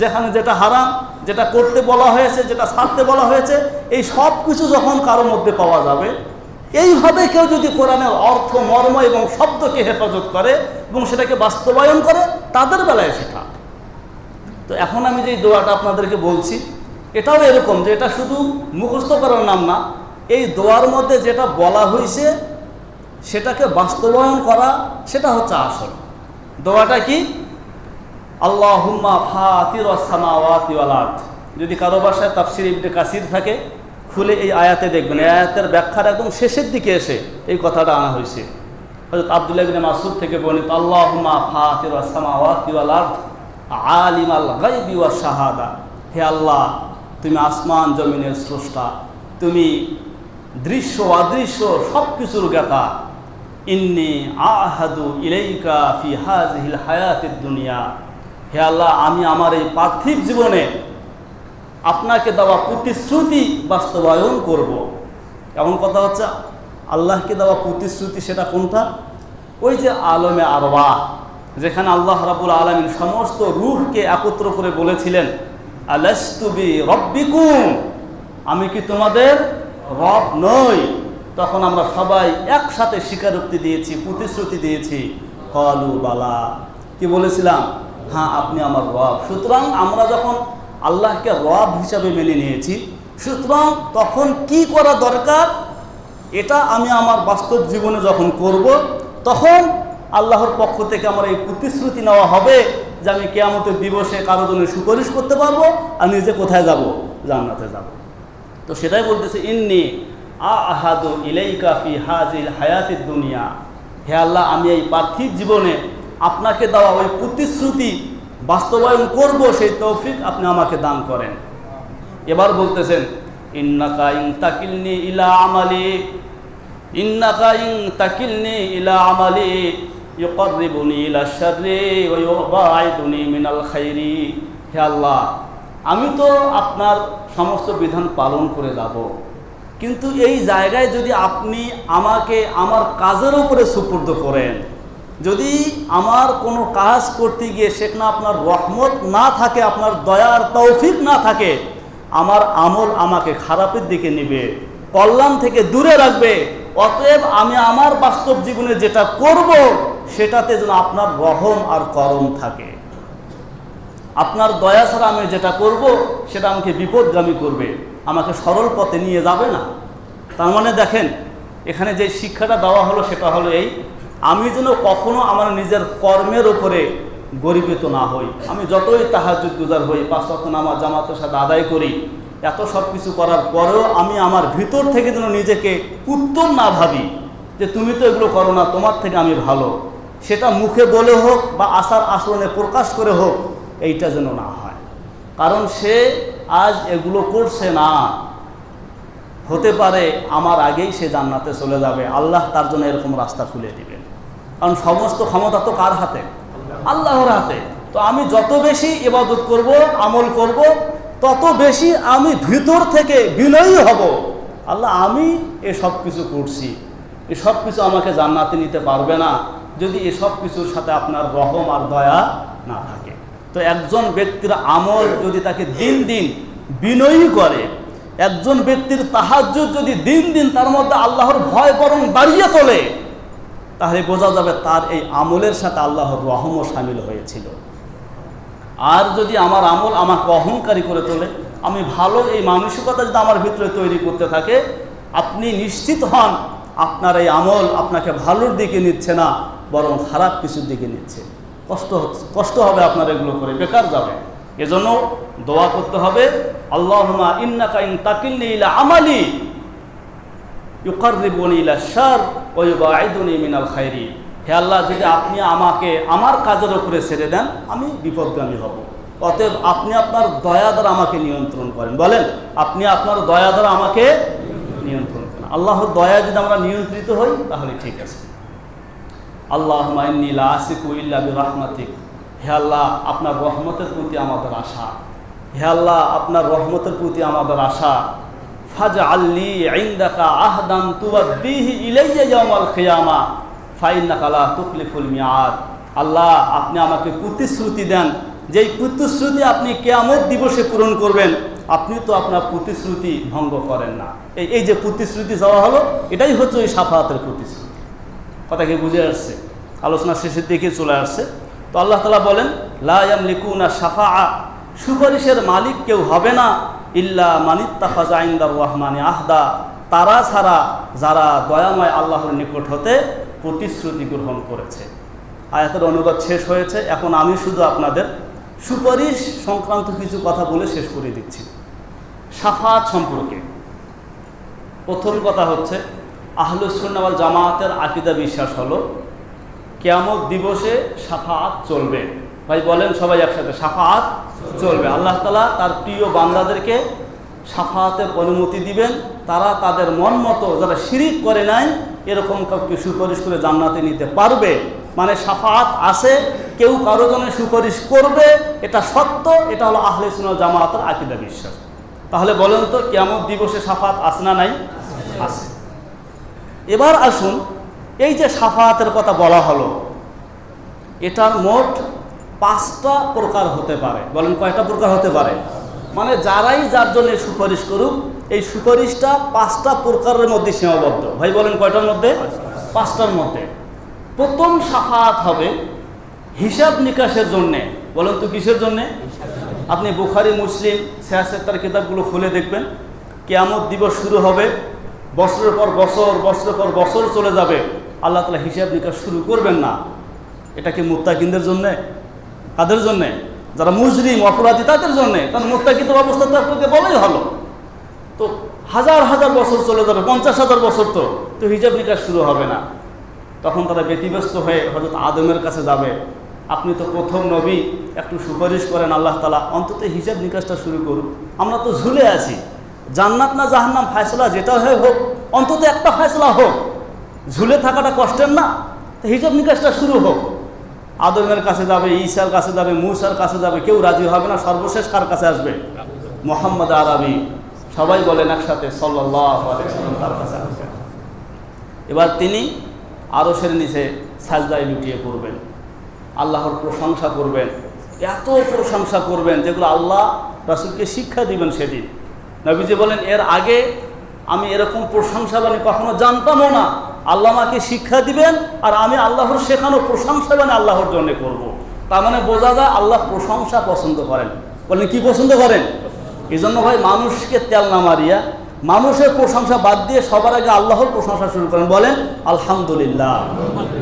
যেখানে যেটা হারাম, যেটা করতে বলা হয়েছে, যেটা ছাড়তে বলা হয়েছে, এই সব কিছু যখন কারোর মধ্যে পাওয়া যাবে, এইভাবে কেউ যদি কোরআনের অর্থ মর্ম এবং শব্দকে হেফাজত করে এবং সেটাকে বাস্তবায়ন করে, তাদের বেলায় সেটা। তো এখন আমি যে দোয়াটা আপনাদেরকে বলছি, এটাও এরকম যে এটা শুধু মুখস্থ করার নাম না, এই দোয়ার মধ্যে যেটা বলা হয়েছে সেটাকে বাস্তবায়ন করা, সেটা হচ্ছে আসল। দোয়াটা কি? আল্লাহুম্মা ফাতিরাস সামাওয়াতি ওয়াল আরদ। যদি কারো বাসায় তাফসীর ইবনে কাসির থাকে, খুলে এই আয়াতে দেখবেন, এই আয়াতের ব্যাখ্যার একদম শেষের দিকে এসে এই কথাটা আনা হয়েছে। হযরত আব্দুল্লাহ ইবনে মাসউদ থেকে বর্ণিত, আল্লাহুম্মা ফাতিরাস সামাওয়াতি ওয়াল আরদ আলিমাল গায়বি ওয়াশ শাহাদা। হে আল্লাহ, তুমি আসমান জমিনের স্রষ্টা, তুমি দৃশ্য অদৃশ্য সব কিছুর জ্ঞাতা। ইন্নী আহাদু ইলাইকা ফি হাযিহিল হায়াতিদ দুনিয়া। হে আল্লাহ, আমি আমার এই পার্থিব জীবনে আপনাকে দেওয়া প্রতিশ্রুতি বাস্তবায়ন করব। এমন কথা হচ্ছে, আল্লাহকে দেওয়া প্রতিশ্রুতি সেটা কোনটা? ওই যে আলমে আরওয়াহ, যেখানে আল্লাহ রাব্বুল আলামিন সমস্ত রূহকে একত্র করে বলেছিলেন, আলাস্তু বি রব্বিকুম, আমি কি তোমাদের রব নই? তখন আমরা সবাই একসাথে স্বীকারোক্তি দিয়েছি, প্রতিশ্রুতি দিয়েছি, ক্বালু বালা। কি বলেছিলাম? হ্যাঁ, আপনি আমার রব। সুতরাং আমরা যখন আল্লাহকে রব হিসাবে মেনে নিয়েছি, সুতরাং তখন কি করা দরকার, এটা আমি আমার বাস্তব জীবনে যখন করব, তখন আল্লাহর পক্ষ থেকে আমার এই প্রতিশ্রুতি নেওয়া হবে যে আমি কিয়ামতের দিবসে কারো জন্য সুপারিশ করতে পারবো, আর নিজে কোথায় যাব? জান্নাতে যাব। তো সেটাই বলতেছে, ইন্নী আহাদু ইলাইকা ফি হাযিল হায়াতিদ দুনিয়া। হে আল্লাহ, আমি এই পার্থিব জীবনে আপনাকে দেওয়া ওই প্রতিশ্রুতি বাস্তবায়ন করব, সেই তৌফিক আপনি আমাকে দান করেন। এবার বলতেছেন, ইন্নাকা ইন তাকিলনি ইলা আমালি ইন্নাকা ইন তাকিলনি ইলা আমালি ইউকাররিবুনি ইলা শাররি ওয়া ইউবাইদুনি মিনাল খাইরি। হে আল্লাহ, আমি তো আপনার সমস্ত বিধান পালন করে যাব, কিন্তু এই জায়গায় যদি আপনি আমাকে আমার কাজের উপরে সুপুর্দ করেন, যদি আমার কোনো কাজ করতে গিয়ে সেখানে আপনার রহমত না থাকে, আপনার দয়ার তৌফিক না থাকে, আমার আমল আমাকে খারাপের দিকে নেবে, কল্যাণ থেকে দূরে রাখবে। অতএব আমি আমার বাস্তব জীবনে যেটা করব সেটাতে যেন আপনার রহম আর করম থাকে। আপনার দয়া ছাড়া আমি যেটা করব সেটা আমাকে বিপদগামী করবে, আমাকে সরল পথে নিয়ে যাবে না। তার মানে দেখেন, এখানে যে শিক্ষাটা দেওয়া হলো সেটা হলো এই, আমি যেন কখনো আমার নিজের কর্মের উপরে গর্বিত না হই। আমি যতই তাহাজ্জুদ গুজার হই, 5 ওয়াক্ত নামাজ জামাতের সাথে আদায় করি, এত সব কিছু করার পরেও আমি আমার ভিতর থেকে যেন নিজেকে উত্তম না ভাবি যে তুমি তো এগুলো করো না, তোমার থেকে আমি ভালো। সেটা মুখে বলে হোক বা আচার আচরণে প্রকাশ করে হোক, এইটা যেন না হয়। কারণ সে আজ এগুলো করছে না, হতে পারে আমার আগেই সে জান্নাতে চলে যাবে, আল্লাহ তার জন্য এরকম রাস্তা খুলে দিবেন। কারণ সমস্ত ক্ষমতা তো কার হাতে? আল্লাহর হাতে। তো আমি যত বেশি ইবাদত করব, আমল করব, তত বেশি আমি ভিতর থেকে বিনয়ী হব। আল্লাহ, আমি এসব কিছু করছি, এসব কিছু আমাকে জান্নাতে নিতে পারবে না যদি এসব কিছুর সাথে আপনার রহম আর দয়া না থাকে। তো একজন ব্যক্তির আমল যদি তাকে দিন দিন বিনয়ী করে, একজন ব্যক্তির তাহাজ্জুদ যদি দিন দিন তার মধ্যে আল্লাহর ভয় বরং বাড়িয়ে তোলে, তাহলে বোঝা যাবে তার এই আমলের সাথে আল্লাহর রহমও শামিল হয়েছিল। আর যদি আমার আমল আমাকে অহংকারী করে তোলে, আমি ভালো এই মানসিকতা যদি আমার ভিতরে তৈরি করতে থাকে, আপনি নিশ্চিত হন আপনার এই আমল আপনাকে ভালোর দিকে নিচ্ছে না, বরং খারাপ কিছুর দিকে নিচ্ছে। কষ্ট হবে আপনার এগুলো করে, বেকার যাবে। এজন্য দোয়া করতে হবে, আল্লাহুম্মা ইন্নাকা ইন তাকিলনি ইলা আমালি ইউকাররিবুনি ইলা শার ওয়া ইউবাইদুনি মিনাল খাইরি। হে আল্লাহ, যদি আপনি আমাকে আমার কাজের উপরে ছেড়ে দেন, আমি বিপদগামী হব। অতএব আপনি আপনার দয়া দ্বারা আমাকে নিয়ন্ত্রণ করেন। বলেন, আপনি আপনার দয়া দ্বারা আমাকে নিয়ন্ত্রণ করেন। আল্লাহর দয়া যদি আমরা নিয়ন্ত্রিত হই তাহলে ঠিক আছে। আল্লাহুম্মা ইন্নী লা আসিকু ইল্লা বিরাহমাতিক। হে আল্লাহ, আপনার রহমতের প্রতি আমাদের আশা। হে আল্লাহ, আপনার রহমতের প্রতি আমাদের আশা। ফাজআলনি ইনদাকা আহদান তুওয়াদ্দিহি ইলাইয়া ইয়াওমাল কিয়ামা ফাইন্নাকা লা তুখলিফুল মিআদ। আল্লাহ, আপনি আমাকে প্রতিশ্রুতি দেন, যেই প্রতিশ্রুতি আপনি কিয়ামত দিবসে পূরণ করবেন। আপনি তো আপনার প্রতিশ্রুতি ভঙ্গ করেন না। এই যে প্রতিশ্রুতি দেওয়া হলো, এটাই হচ্ছে ওই শাফাআতের প্রতিশ্রুতি। কথা কি বুঝে আসছে? আলোচনা শেষের দিকে চলে আসছে। তো আল্লাহ তাআলা বলেন, লা ইয়ামলিকুনা শাফাআ, সুপারিশের মালিক কেউ হবে না, ইল্লা মানিত্তাখাযা ইনদার রহমানি আহদা, তারা ছাড়া যারা দয়াময় আল্লাহর নিকট হতে প্রতিশ্রুতি গ্রহণ করেছে। আয়াতের অনুবাদ শেষ হয়েছে। এখন আমি শুধু আপনাদের সুপারিশ সংক্রান্ত কিছু কথা বলে শেষ করে দিচ্ছি। শাফাআত সম্পর্কে প্রথম কথা হচ্ছে, আহলুস সুন্নাহ ওয়াল জামাতের আকীদা বিশ্বাস হলো কিয়ামত দিবসে শাফাআত চলবে। ভাই বলেন সবাই একসাথে, শাফাআত চলবে। আল্লাহ তাআলা তার প্রিয় বান্দাদেরকে শাফাআতের অনুমতি দিবেন। তারা তাদের মন মতো, যারা শিরিক করে নাই, এরকম কাউকে সুপারিশ করে জান্নাতে নিতে পারবে। মানে শাফাআত আছে, কেউ কারো জন্য সুপারিশ করবে, এটা সত্য। এটা হলো আহলে সুন্নাহ ওয়াল জামাতের আকীদা বিশ্বাস। তাহলে বলেন তো, কিয়ামত দিবসে শাফাআত আছে না নাই? আছে। এবার আসুন, এই যে শাফাআতের কথা বলা হলো, এটার মোট 5টা প্রকার হতে পারে। বলেন কয়টা প্রকার হতে পারে? মানে যারাই যার জন্য সুপারিশ করুক, এই সুপারিশটা 5টা প্রকারের মধ্যে সীমাবদ্ধ। ভাই বলেন কয়টার মধ্যে? 5টার মধ্যে। প্রথম শাফাআত হবে হিসাব নিকাশের জন্যে। বলেন তো কিসের জন্যে? আপনি বুখারী, মুসলিম, সিয়াসতের কিতাবগুলো খুলে দেখবেন, কিয়ামত দিবস শুরু হবে, বছরের পর বছর, বছরের পর বছর চলে যাবে, আল্লাহ তাআলা হিসাব নিকাশ শুরু করবেন না। এটা কি মুত্তাকিনদের জন্যে? কাদের জন্যে? যারা মুজরিম, অপরাধী, তাদের জন্যে। কারণ মুত্তাকিদের অবস্থা তো আপনাকে বলাই হলো। তো হাজার হাজার বছর চলে যাবে, 50,000 বছর, তো হিসাব নিকাশ শুরু হবে না। তখন তারা ব্যতিব্যস্ত হয়ে হযরত আদমের কাছে যাবে, আপনি তো প্রথম নবী, একটু সুপারিশ করেন, আল্লাহ তাআলা অন্তত হিসাব নিকাশটা শুরু করুন, আমরা তো ঝুলে আছি। জান্নাত না জাহান্নাম ফায়সালা যেটা হয় হোক, অন্তত একটা ফায়সালা হোক। ঝুলে থাকাটা কষ্টের না, হিসাব নিকাশটা শুরু হোক। আদমের কাছে যাবে, ঈসার কাছে যাবে, মূসার কাছে যাবে, কেউ রাজি হবে না। সর্বশেষ কার কাছে আসবে? মুহাম্মদ আরবি। সবাই বলেন একসাথে সাল্লাল্লাহু আলাইহি ওয়াসাল্লাম তার কাছে আসবে। এবার তিনি আরশের নিচে সাজদায় লুটিয়ে পড়বেন, আল্লাহর প্রশংসা করবেন, এত প্রশংসা করবেন যেগুলো আল্লাহ রাসূলকে শিক্ষা দিবেন সেদিন। নবীজি বলেন, এর আগে আমি এরকম প্রশংসা বাণী কখনো জানতামও না, আল্লাহ আমাকে শিক্ষা দিবেন আর আমি আল্লাহর শেখানো প্রশংসা বাণী আল্লাহর জন্য করব। তার মানে বোঝা যায় আল্লাহ প্রশংসা পছন্দ করেন। বলেন কি পছন্দ করেন? এই জন্য ভাই মানুষকে তেল না মারিয়া, মানুষের প্রশংসা বাদ দিয়ে সবার আগে আল্লাহর প্রশংসা শুরু করেন। বলেন আলহামদুলিল্লাহ।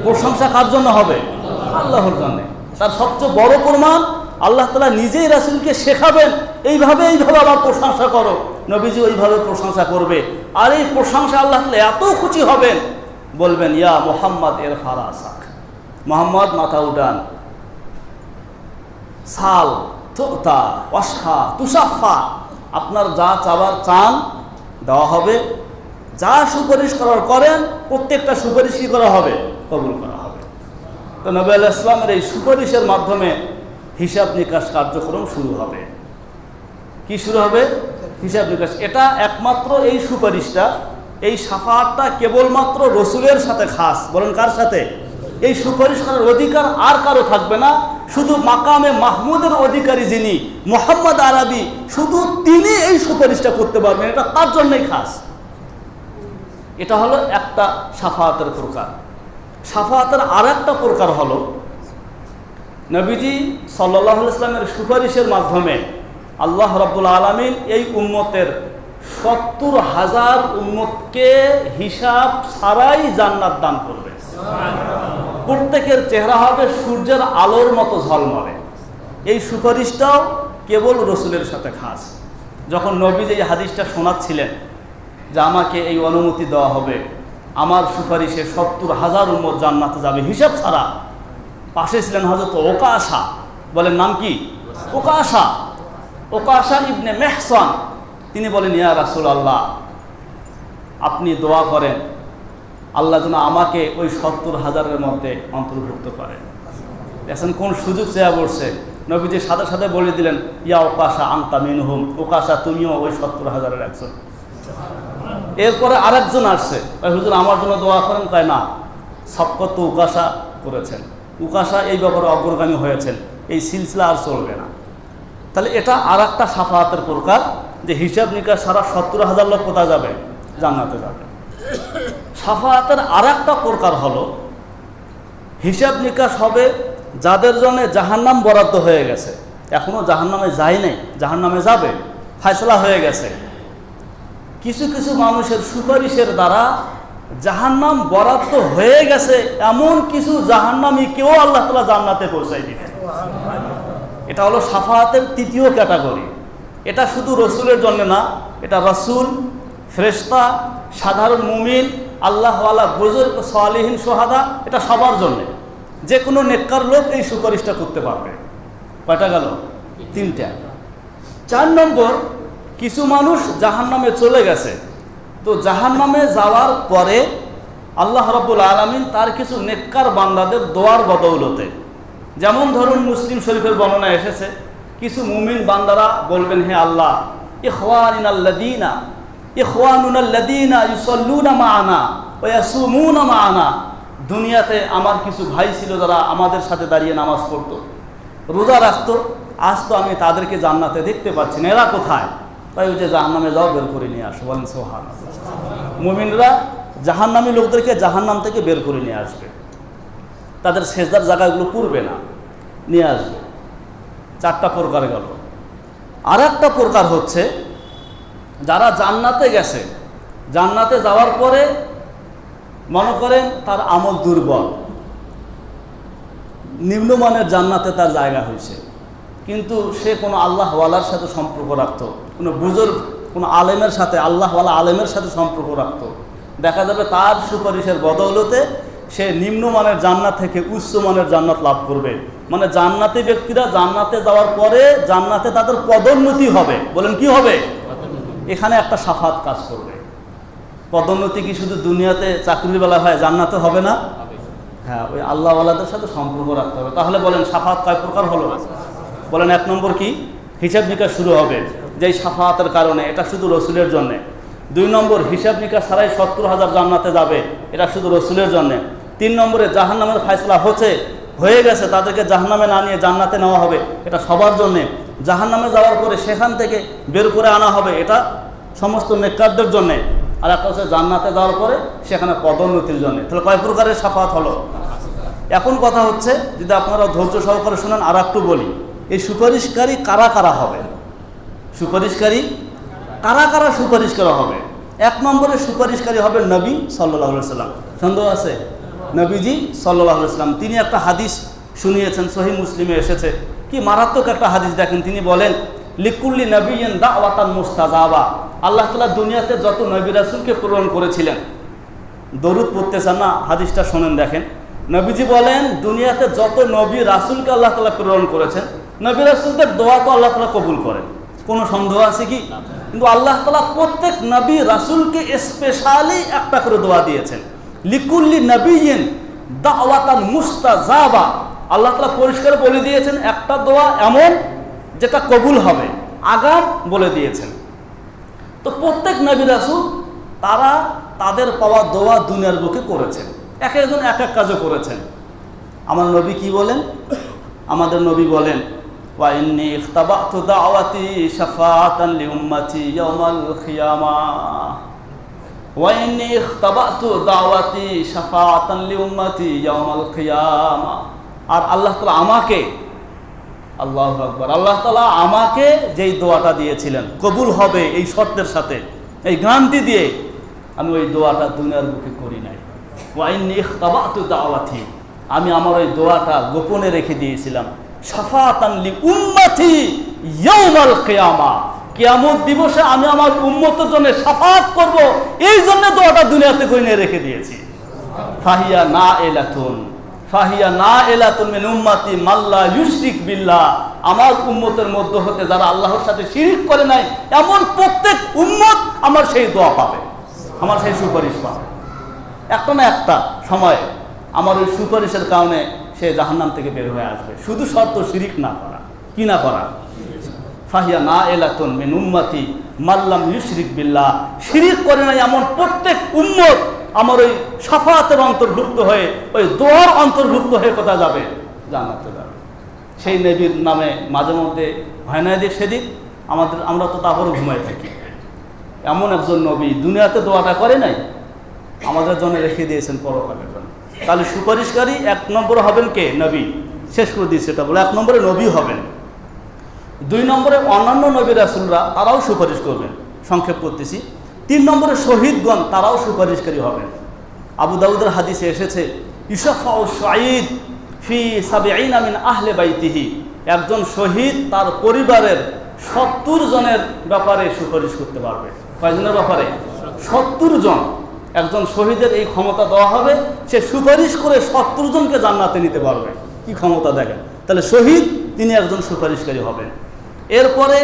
প্রশংসা কার জন্য হবে? আল্লাহর জন্য। তার সবচেয়ে বড় প্রমাণ আল্লাহ তাআলা নিজেই রাসূলকে শেখাবেন, এইভাবে আবার প্রশংসা করো। নবীজি ওইভাবে প্রশংসা করবে। আর এই প্রশংসা আল্লাহ তাআলা এত খুশি হবেন, বলবেন ইয়া মুহাম্মদ ইরফা রাসাক, মুহাম্মদ মাথা উঠান, সাল তুতা ওয়াশফা তুশাফা, আপনার যা চাবার চান দেওয়া হবে, যা সুপারিশ করার করেন, প্রত্যেকটা সুপারিশ কি করা হবে? কবুল করা হবে। তো নবী আলাইহিস সালামের এই সুপারিশের মাধ্যমে হিসাব নিকাশ কার্যক্রম শুরু হবে। কি শুরু হবে? হিসাব নিকাশ। এটা একমাত্র এই সুপারিশটা, এই শাফাআতটা কেবলমাত্র রসুলের সাথে খাস। বলেন কার সাথে? এই সুপারিশ করার অধিকার আর কারো থাকবে না। শুধু মাকামে মাহমুদের অধিকারী যিনি মুহাম্মদ আরবি, শুধু তিনি এই সুপারিশটা করতে পারবেন। এটা তার জন্যই খাস। এটা হলো একটা শাফাআতের প্রকার। শাফাআতের আর একটা প্রকার হলো নবীজি সাল্লাল্লাহু আলাইহি ওয়াসাল্লামের সুপারিশের মাধ্যমে আল্লাহ রাব্বুল আলামিন এই উম্মতের ৭০,০০০ উম্মতকে হিসাব ছাড়াই জান্নাত দান করবে। প্রত্যেকের চেহারা হবে সূর্যের আলোর মতো ঝলমলে। এই সুপারিশটাও কেবল রসুলের সাথে খাস। যখন নবীজি এই হাদিসটা শোনাচ্ছিলেন যে আমাকে এই অনুমতি দেওয়া হবে, আমার সুপারিশে ৭০,০০০ উম্মত জান্নাতে যাবে হিসাব ছাড়া, পাশে ছিলেন হযরত ওকাশা। বলেন নাম কি? ওকাশা। ওকাশা ইবনে মেহসান। তিনি বলেন ইয়া রাসূলুল্লাহ, আপনি দোয়া করেন আল্লাহ যেন আমাকে ওই ৭০,০০০-এর মধ্যে অন্তর্ভুক্ত করেন। দেখেন কোন সুযোগ চেয়ে পড়ছে। নবীজি সাথে সাথে বলে দিলেন ইয়া ওকাশা আনতা মিনহুম, ওকাশা তুমিও ওই ৭০,০০০-এর একজন। এরপরে আরেকজন আসছে, হুজুর আমার জন্য দোয়া করেন। কয় না, সবকত তো ওকাশা করেছেন, ওকাশা এই ব্যাপারে অগ্রগামী হয়েছেন, এই সিলসিলা আর চলবে না। তাহলে এটা আর একটা শাফাআতের প্রকার, যে হিসাব নিকাশ সারা ৭০,০০০ লোক কোথায় যাবে? জান্নাতে যাবে। শাফাআতের আর একটা প্রকার হলো হিসাব নিকাশ হবে যাদের জন্য জাহান্নাম বরাদ্দ হয়ে গেছে, এখনো জাহান্নামে যায় নাই, জাহান্নামে যাবে, ফয়সালা হয়ে গেছে। কিছু কিছু মানুষের সুপারিশের দ্বারা জাহান্নাম বরাদ্দ হয়ে গেছে, এমন কিছু জাহান্নামী কেউ আল্লাহ তাআলা জান্নাতে পৌঁছাই দিবেন। এটা হলো শাফাআতের তৃতীয় ক্যাটাগরি। এটা শুধু রসুলের জন্য না, এটা রাসূল, ফেরেশতা, সাধারণ মুমিন, আল্লাহওয়ালা, বুজুর্গ, সালিহিন, সোহাদা, এটা সবার জন্য। যে কোনো নেককার লোক এই সুপারিশটা করতে পারবে। কয়টা গেল? 3টা। 4 নম্বর, কিছু মানুষ জাহান্নামে চলে গেছে। তো জাহান্নামে যাওয়ার পরে আল্লাহ রাব্বুল আলামিন তার কিছু নেককার বান্দাদের দোয়ার বদৌলতে, যেমন ধরুন মুসলিম শরীফের বর্ণনা এসেছে, কিছু মুমিন বান্দারা বলবেন হে আল্লাহ, ইখওয়ানুনাল্লাযীনা ইউসাল্লুনা মা'ানা ওয়া ইয়াসুমুনা মা'ানা, দুনিয়াতে আমার কিছু ভাই ছিল যারা আমাদের সাথে দাঁড়িয়ে নামাজ পড়তো, রোজা রাখতো, আজ তো আমি তাদেরকে জান্নাতে দেখতে পাচ্ছি না, এরা কোথায়? তাই ওই যে জাহান্নামে যাও, বের করে নিয়ে আসো। বলেন সুবহানাল্লাহ। মুমিনরা জাহান্নামী লোকদেরকে জাহান্নাম থেকে বের করে নিয়ে আসবে, তাদের সেজদার জায়গাগুলো পুরবে না, নিয়ে আসবে। 4টা প্রকার গেল। আর একটা প্রকার হচ্ছে যারা জান্নাতে গেছে, জান্নাতে যাওয়ার পরে মনে করেন তার আমল দুর্বল, নিম্নমানের জান্নাতে তার জায়গা হয়েছে, কিন্তু সে কোনো আল্লাহওয়ালার সাথে সম্পর্ক রাখত, কোনো বুজুর্গ, কোনো আলেমের সাথে, আল্লাহওয়ালা আলেমের সাথে সম্পর্ক রাখত, দেখা যাবে তার সুপারিশের বদৌলতে সে নিম্নমানের জান্নাত থেকে উচ্চমানের জান্নাত লাভ করবে। মানে জান্নাতি ব্যক্তিরা জান্নাতে যাওয়ার পরে জান্নাতে তাদের পদোন্নতি হবে। বলেন কি হবে? এখানে একটা সাফাত কাজ করবে। পদোন্নতি কি শুধু দুনিয়াতে চাকরির বেলা হয়, জান্নাতে হবে না? হ্যাঁ, ওই আল্লাহওয়ালাদের সাথে সম্পর্ক রাখতে হবে। তাহলে বলেন সাফাত কয় প্রকার হলো? বলেন, এক নম্বর কি? হিসাব নিকাশ শুরু হবে যেই সাফাতের কারণে, এটা শুধু রসুলের জন্যে। 2 নম্বর, হিসাব নিকাশ ছাড়াই 70,000 জান্নাতে যাবে, এটা শুধু রসুলের জন্যে। 3 নম্বরে, জাহান্নামের ফায়সালা হয়ে গেছে, তাদেরকে জাহান্নামে না নিয়ে জান্নাতে নেওয়া হবে, এটা সবার জন্যে। জাহান্নামে যাওয়ার পরে সেখান থেকে বের করে আনা হবে, এটা সমস্ত নেককারদের জন্যে। আর একটা হচ্ছে জান্নাতে যাওয়ার পরে সেখানে পদোন্নতির জন্য। তাহলে কয় প্রকারের সাফাত হলো? এখন কথা হচ্ছে, যদি আপনারা ধৈর্য সহকারে শুনেন আর একটু বলি, এই সুপারিশকারী কারা কারা হবে? সুপারিশকারী কারা কারা সুপারিশ করা হবে? 1 নম্বরে সুপারিশকারী হবে নবী সাল্লাল্লাহু আলাইহি ওয়াসাল্লাম। সন্দেহ আছে? নবীজি সাল্লাল্লাহু আলাইহি ওয়াসাল্লাম তিনি একটা হাদিস শুনিয়েছেন, সহিহ মুসলিমে এসেছে। কি মারাত্মক একটা হাদিস দেখেন, তিনি বলেন, লিকুল্লি নবিয়্যিন দাওয়াতান মুস্তাজাবা। আল্লাহ তাআলা দুনিয়াতে যত নবী রাসূলকে প্রেরণ করেছিলেন, দরুদ পড়তে চান না? হাদিসটা শোনেন, দেখেন। নবীজি বলেন, দুনিয়াতে যত নবী রাসূলকে আল্লাহ তাআলা প্রেরণ করেছেন, নবী রাসূলদের দোয়া তো আল্লাহ তাআলা কবুল করেন, কোনো সন্দেহ আছে কি? কিন্তু আল্লাহ তাআলা প্রত্যেক নবী রাসূলকে স্পেশালি একটা করে দোয়া দিয়েছেন, লিকুল্লি নবিয়্যিন দাওয়াতান মুস্তাজাবা। আল্লাহ তাআলা পরিষ্কার বলে দিয়েছেন, একটা দোয়া এমন যেটা কবুল হবে, আগাম বলে দিয়েছেন। তো প্রত্যেক নবী রাসূল তারা তাদের পাওয়া দোয়া দুনিয়ার বুকে করেছেন, এক একজন এক এক কাজও করেছেন। আমার নবী কি বলেন? আমাদের নবী বলেন, ওয়া ইন্নী ইখতাবাতু দাওয়াতি শাফাআতান লিউম্মতি ইয়াউমাল কিয়ামাহ। ওয়া ইন্নী ইখতাবাতু দাওয়াতি শাফাআতান লিউম্মতি ইয়াউমাল কিয়ামাহ। আর আল্লাহ তাআলা আমাকে, আল্লাহু আকবার, আল্লাহ তাআলা আমাকে যেই দোয়াটা দিয়েছিলেন কবুল হবে এই শর্তের সাথে, এই গ্যারান্টি দিয়ে, আমি ওই দোয়াটা দুনিয়ার বুকে করি নাই। ওয়া ইন্নী ইখতাবাতু দাওয়াতি, আমি আমার ওই দোয়াটা গোপনে রেখে দিয়েছিলাম, শাফাআতান লিউম্মতি ইয়াউমাল কিয়ামাহ, কিয়ামত দিবসে আমি আমার উম্মতের জন্য শাফাআত করব, এই জন্য দোয়াটা দুনিয়াতে কইনে রেখে দিয়েছি। ফাহিয়া নাইলাতুন মিন উম্মতি মাল্লা ইউশরিক বিল্লাহ। আমার উম্মতের মধ্য হতে যারা আল্লাহর সাথে শিরক করে নাই, এমন প্রত্যেক উম্মত আমার সেই দোয়া পাবে, আমার সেই সুপারিশ পাবে। একটা না একটা সময় আমার ওই সুপারিশের কারণে সে জাহান্নাম থেকে বের হয়ে আসবে, শুধু শর্ত শিরিক না করা। কি না করা? ফাহিয়া নাইলাতুন মিন উম্মতি মাল্লাম ইউশরিক বিল্লাহ। শিরিক করে নাই এমন প্রত্যেক উম্মত আমার ওই শাফাআতের অন্তর্ভুক্ত হয়ে, ওই দোয়ার অন্তর্ভুক্ত হয়ে কোথায় যাবে? জান্নাতে যাবে। সেই নবীর নামে মাঝে মধ্যে হয় না যে সেদিন আমরা তো তারপরে ঘুমাই থাকি। এমন একজন নবী দুনিয়াতে দোয়াটা করে নাই, আমাদের জন্য রেখে দিয়েছেন পরকালের জন্য। তাহলে সুপারিশকারী 1 নম্বরে হবেন কে? নবী। শেষ করে দিয়েছে এটা বলে, 1 নম্বরে নবী হবেন। 2 নম্বরে অন্যান্য নবী রাসূলরা, তারাও সুপারিশ করবেন, সংক্ষেপ করতেছি। 3 নম্বরে শহীদগণ, তারাও সুপারিশকারী হবেন। আবু দাউদের হাদিসে এসেছে, ইউশাফাউ শাহীদ ফি 70 মিন আহলে বাইতিহি। একজন শহীদ তার পরিবারের 70 জনের ব্যাপারে সুপারিশ করতে পারবে। কয়জনের ব্যাপারে? 70 জন। একজন শহীদের এই ক্ষমতা দেওয়া হবে, সে সুপারিশ করে 70 জনকে জান্নাতে নিতে পারবে। কি ক্ষমতা দেখেন! তাহলে শহীদ তিনি একজন সুপারিশকারী হবেন। এরপরে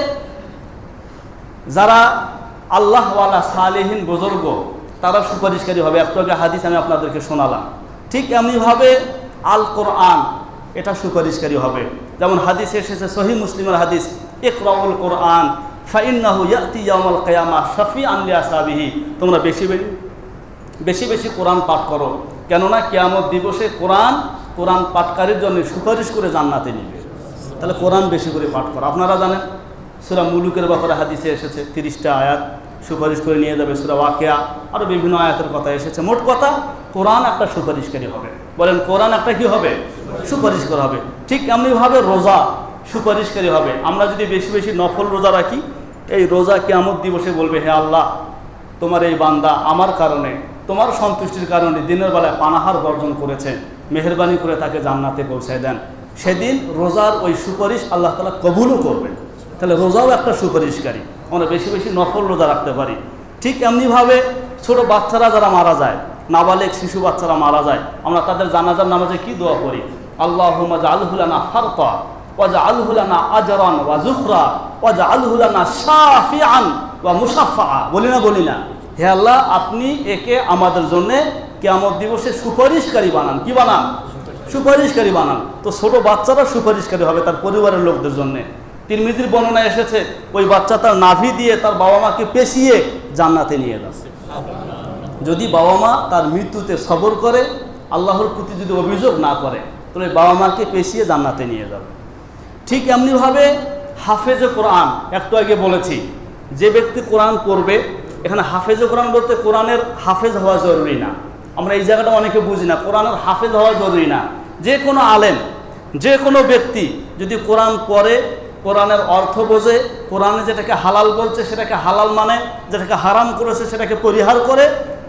যারা আল্লাহওয়ালা সালেহীন বুজুর্গ, তারা সুপারিশকারী হবে। একটু আগে হাদিস আমি আপনাদেরকে শোনালাম। ঠিক এমনিভাবে আল কোরআন, এটা সুপারিশকারী হবে। যেমন হাদিসে এসেছে, সহিহ মুসলিমের হাদিস, ইকরাউল কোরআন ফাইন্নাহু ইয়াতি ইয়াউমাল কিয়ামাহ শাফিআন লিআসহাবিহি। তোমরা বেশি বেশি কোরআন পাঠ করো, কেননা কিয়ামত দিবসে কোরআন পাঠকারীর জন্য সুপারিশ করে জান্নাতে নিবে। তাহলে কোরআন বেশি করে পাঠ করো। আপনারা জানেন সূরা মুলুকের ব্যাপারে হাদিসে এসেছে 30টা আয়াত সুপারিশ করে নিয়ে যাবে। সূরা ওয়াকিয়া, আরও বিভিন্ন আয়াতের কথা এসেছে। মোট কথা, কোরআন একটা সুপারিশকারী হবে। বলেন, কোরআন একটা কি হবে? সুপারিশ করা হবে। ঠিক এমনিভাবে রোজা সুপারিশকারী হবে। আমরা যদি বেশি বেশি নফল রোজা রাখি, এই রোজা কিয়ামত দিবসে বলবে, হে আল্লাহ, তোমার এই বান্দা আমার কারণে, তোমার সন্তুষ্টির কারণে দিনের বেলায় পানাহার বর্জন করেছে, মেহেরবানি করে তাকে জান্নাতে পৌঁছায় দেন। সেদিন রোজার ওই সুপারিশ আল্লাহ তাআলা কবুলও করবেন। তাহলে রোজাও একটা সুপারিশকারী। আমরা বেশি বেশি নফল রোজা রাখতে পারি। ঠিক এমনিভাবে ছোট বাচ্চারা যারা মারা যায়, নাবালেগ শিশু বাচ্চারা মারা যায়, আমরা তাদের জানাজার নামাজে কি দোয়া করি? আল্লাহুম্মা জাআলহু লানা ফারতা ওয়া জাআলহু লানা আজরান ওয়া যুখরা ওয়া জাআলহু লানা শাফিআন ওয়া মুসাফফা, বলি না হে আল্লাহ আপনি একে আমাদের জন্য কিয়ামত দিবসে সুপারিশকারী বানান। কি বানান? সুপারিশকারী বানান। তো ছোট বাচ্চারা সুপারিশকারী হবে তার পরিবারের লোকদের জন্য। তিরমিজির বর্ণনায় এসেছে ওই বাচ্চা তার নাভি দিয়ে তার বাবা মাকে পেশিয়ে জান্নাতে নিয়ে যাচ্ছে। যদি বাবা মা তার মৃত্যুতে সবর করে, আল্লাহর প্রতি যদি অভিযোগ না করে, তাহলে বাবা মাকে পেশিয়ে জান্নাতে নিয়ে যাবে। ঠিক এমনিভাবে হাফেজে কোরআন, একটু আগে বলেছি, যে ব্যক্তি কোরআন পড়বে, এখানে হাফেজে কোরআন বলতে কোরআনের হাফেজ হওয়া জরুরি না। আমরা এই জায়গাটা অনেকে বুঝি না, কোরআনের হাফেজ হওয়া জরুরি না। যে কোনো আলেম, যে কোনো ব্যক্তি যদি কোরআন পড়ে, কোরআনের অর্থ বোঝে, কোরআনে যেটাকে হালাল বলছে সেটাকে হালাল মানে, যেটাকে হারাম করেছে সেটাকে পরিহার করে,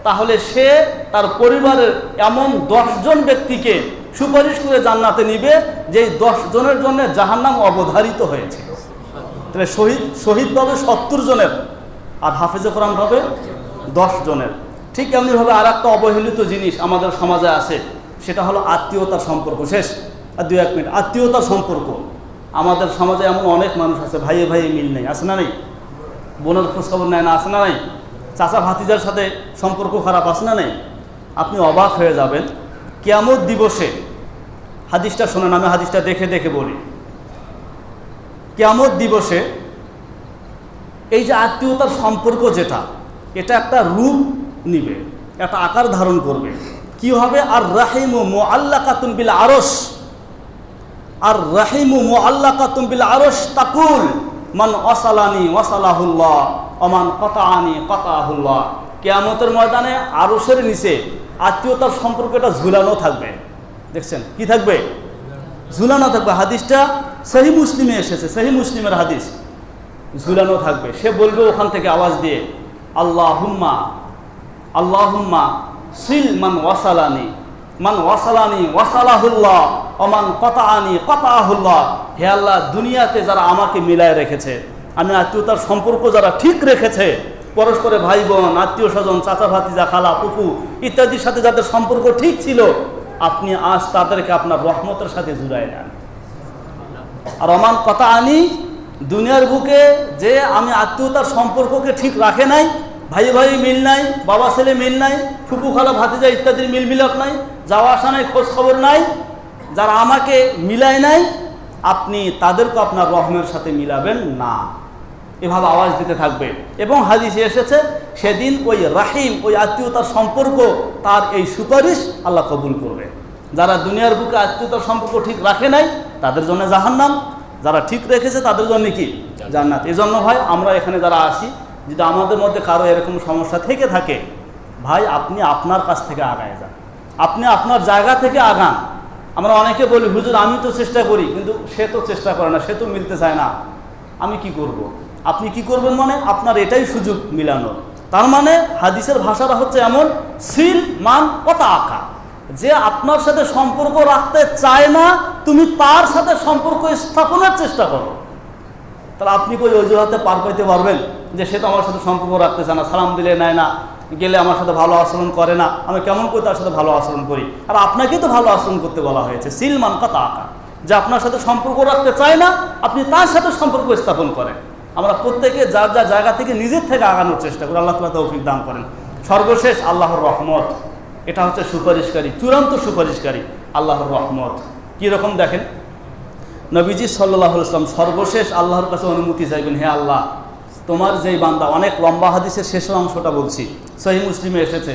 তাহলে সে তার পরিবারের এমন 10 জন ব্যক্তিকে সুপারিশ করে জান্নাতে নিবে যেই 10 জনের জন্য জাহান্নাম অবধারিত হয়েছে। তাহলে শহীদ হবে 70 জনের, আর হাফেজে কোরআন হবে 10 জনের। ঠিক এমনিভাবে আর একটা অবহেলিত জিনিস আমাদের সমাজে আছে, সেটা হলো আত্মীয়তার সম্পর্ক। শেষ আর 2-1 মিনিট। আত্মীয়তার সম্পর্ক আমাদের সমাজে এমন অনেক মানুষ আছে, ভাইয়ে ভাইয়ে মিল নেই, আছে না নেই? বোনের খোঁজখবর নেয় না, আছে না নাই? চাচা ভাতিজার সাথে সম্পর্ক খারাপ, আছে না নেই? আপনি অবাক হয়ে যাবেন কিয়ামত দিবসে। হাদিসটা শোনেন, আমি হাদিসটা দেখে বলি। কিয়ামত দিবসে এই যে আত্মীয়তার সম্পর্ক যেটা, এটা একটা রূপ নিবে, একটা আকার ধারণ করবে। কি হবে? আর রাহিমু মুআল্লাকাতুন বিল আরশ, আর রাহিমু মুআল্লাকাতুন বিল আরশ তাকুল মান ওয়াসালানি ওয়াসালাহুল্লাহ ওমান কাতাআনি কাতাআহুল্লাহ। কিয়ামতের ময়দানে আরশের নিচে আত্মীয়তার সম্পর্কটা ঝুলানো থাকবে। দেখছেন কি থাকবে? ঝুলানো থাকবে। হাদিসটা সহিহ মুসলিমে এসেছে, সহিহ মুসলিমের হাদিস। ঝুলানো থাকবে। সে বলবে ওখান থেকে আওয়াজ দিয়ে, আল্লাহুম্মা আল্লাহুম্মা সিল মান ওয়াসালানি ওয়াসালাহুল্লাহ ওমান কাতাআনি কাতাআহুল্লাহ। হে আল্লাহ, দুনিয়াতে যারা আমাকে মিলায় রেখেছে, আমি আত্মীয়তার সম্পর্ক যারা ঠিক রেখেছে, পরস্পরে ভাই বোন, আত্মীয় স্বজন, চাচা ভাতিজা, খালা ফুফু ইত্যাদির সাথে যাদের সম্পর্ক ঠিক ছিল, আপনি আজ তাদেরকে আপনার রহমতের সাথে জুড়ায় নেন। আর ওমান কাতাআনি, দুনিয়ার বুকে যে আমি আত্মীয়তার সম্পর্ককে ঠিক রাখে নাই, ভাই ভাই মিল নাই, বাবা ছেলে মিল নাই, ফুফু খালা ভাতিজা ইত্যাদির মিল মিলাপ নাই, যাওয়া আসা নাই, খোঁজ খবর নাই, যারা আমাকে মিলায় নাই, আপনি তাদেরকে আপনার রহমের সাথে মিলাবেন না। এভাবে আওয়াজ দিতে থাকবে। এবং হাদিসে এসেছে সেদিন ওই রাহিম, ওই আত্মীয়তার সম্পর্ক, তার এই সুপারিশ আল্লাহ কবুল করবে। যারা দুনিয়ার বুকে আত্মীয়তার সম্পর্ক ঠিক রাখে নাই তাদের জন্য জাহান্নাম, যারা ঠিক রেখেছে তাদের জন্য কি? জান্নাত। এই জন্য ভাই, আমরা এখানে যারা আসি, যদি আমাদের মধ্যে কারো এরকম সমস্যা থেকে থাকে, ভাই আপনি আপনার কাছ থেকে আগায় যান, আপনি আপনার জায়গা থেকে আগান। আমরা অনেকে বলি, হুজুর আমি তো চেষ্টা করি, কিন্তু সে তো চেষ্টা করে না, সে তো মিলতে চায় না, আমি কি করব? আপনি কি করবেন মানে আপনার এটাই সুযোগ মিলানোর। তার মানে হাদিসের ভাষাটা হচ্ছে এমন, সিল মান কতা আঁকা, যে আপনার সাথে সম্পর্ক রাখতে চায় না, তুমি তার সাথে সম্পর্ক স্থাপনের চেষ্টা করো। তাহলে আপনি কই অজুহাতে পার পাইতে পারবেন যে সে তো আমার সাথে সম্পর্ক রাখতে চায় না, সালাম দিলে নেয় না, গেলে আমার সাথে ভালো আচরণ করে না, আমি কেমন করে তার সাথে ভালো আচরণ করি? আর আপনাকে তো ভালো আচরণ করতে বলা হয়েছে, সিল মান কতা আঁকা, যে আপনার সাথে সম্পর্ক রাখতে চায় না, আপনি তার সাথে সম্পর্ক স্থাপন করেন। আমরা প্রত্যেকে যার যার জায়গা থেকে নিজের থেকে আগানোর চেষ্টা করি। আল্লাহ তাআলা তৌফিক দান করেন। সর্বশেষ আল্লাহর রহমত, এটা হচ্ছে সুপারিশকারী, চূড়ান্ত সুপারিশকারী আল্লাহর রহমত। কীরকম দেখেন, নবীজি সাল্লাল্লাহু আলাইহি ওয়াসাল্লাম সর্বশেষ আল্লাহর কাছে অনুমতি চাইবেন, হে আল্লাহ, তোমার যেই বান্দা, অনেক লম্বা হাদিসের শেষের অংশটা বলছি, সহিহ মুসলিমে এসেছে,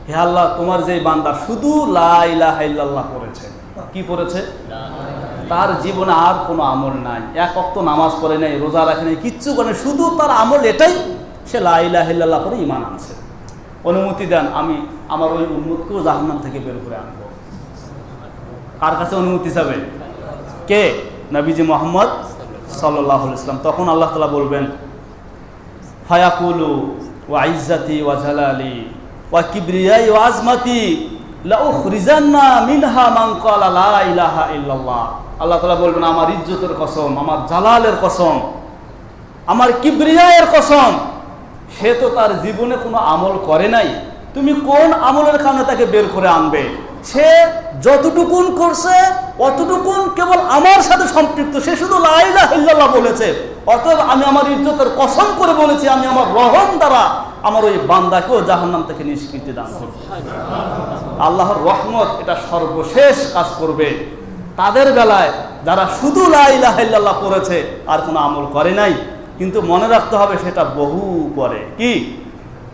হে আল্লাহ, তোমার যেই বান্দা শুধু লা ইলাহা ইল্লাল্লাহ পড়েছে, কি পড়েছে? তার জীবনে আর কোনো আমল নাই, এক ওয়াক্ত নামাজ পড়ে নাই, রোজা রাখে নাই, কিচ্ছু করে নাই, শুধু তার আমল এটাই, সে লা ইলাহা ইল্লাল্লাহ করে ঈমান আনছে, অনুমতি দেন আমি আমার ওই উম্মতকেও জাহান্নাম থেকে বের করে আনবো। কার কাছে অনুমতি চাবে? কে? নবীজি মুহাম্মদ সাল্লাল্লাহু আলাইহি ওয়াসাল্লাম। তখন আল্লাহ তাআলা বলবেন, ফায়াকুলু ওয়া ইজ্জাতি ওয়া জালালি ওয়া কিবরিয়াই ওয়া আজমাতি লা উখরিজান্না মিনহা মান ক্বালা লা ইলাহা ইল্লাল্লাহ। আল্লাহ তাআলা বলবেন, আমার ইজ্জতের কসম, আমার জালালের কসম, আমার কিবরিয়ায়ের কসম, সে তো তার জীবনে কোনো আমল করে নাই, তুমি কোন আমলের কারণে তাকে বের করে আনবে? সে যতটুকুন করছে অতটুকুন কেবল আমার সাথে সম্পৃক্ত, সে শুধু লা ইলাহা ইল্লাল্লাহ বলেছে, অতএব আমি আমার ইজ্জতের কসম করে বলেছি, আমি আমার রহম দ্বারা আমার ওই বান্দাকেও জাহান্নাম থেকে নিষ্কৃতি দান করব। আল্লাহর রহমত এটা সর্বশেষ কাজ করবে তাদের বেলায় যারা শুধু লা ইলাহা ইল্লাল্লাহ পড়েছে আর কোনো আমল করে নাই। কিন্তু মনে রাখতে হবে সেটা বহু পরে, কি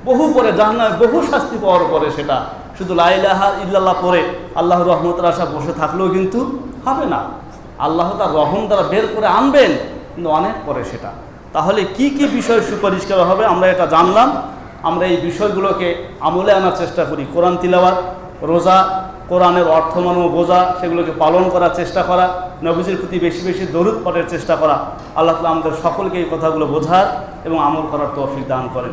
বহু পরে, জাহান্নামে বহু শাস্তি পাওয়ার পরে। সেটা শুধু লা ইলাহা ইল্লাল্লাহ পড়ে আল্লাহর রহমতের আশা বসে থাকলেও কিন্তু হবে না। আল্লাহ তার রহম দ্বারা বের করে আনবেন, কিন্তু অনেক পরে সেটা। তাহলে কি কি বিষয় সুপারিশ করা হবে আমরা এটা জানলাম। আমরা এই বিষয়গুলোকে আমলে আনার চেষ্টা করি। কোরআন তিলাওয়াত, রোজা, কোরআনের অর্থমর্ম বোঝা, সেগুলোকে পালন করার চেষ্টা করা, নবীজির প্রতি বেশি বেশি দরুদ পাঠের চেষ্টা করা। আল্লাহ তাআলা আমাদের সকলকে এই কথাগুলো বোঝার এবং আমল করার তৌফিক দান করেন।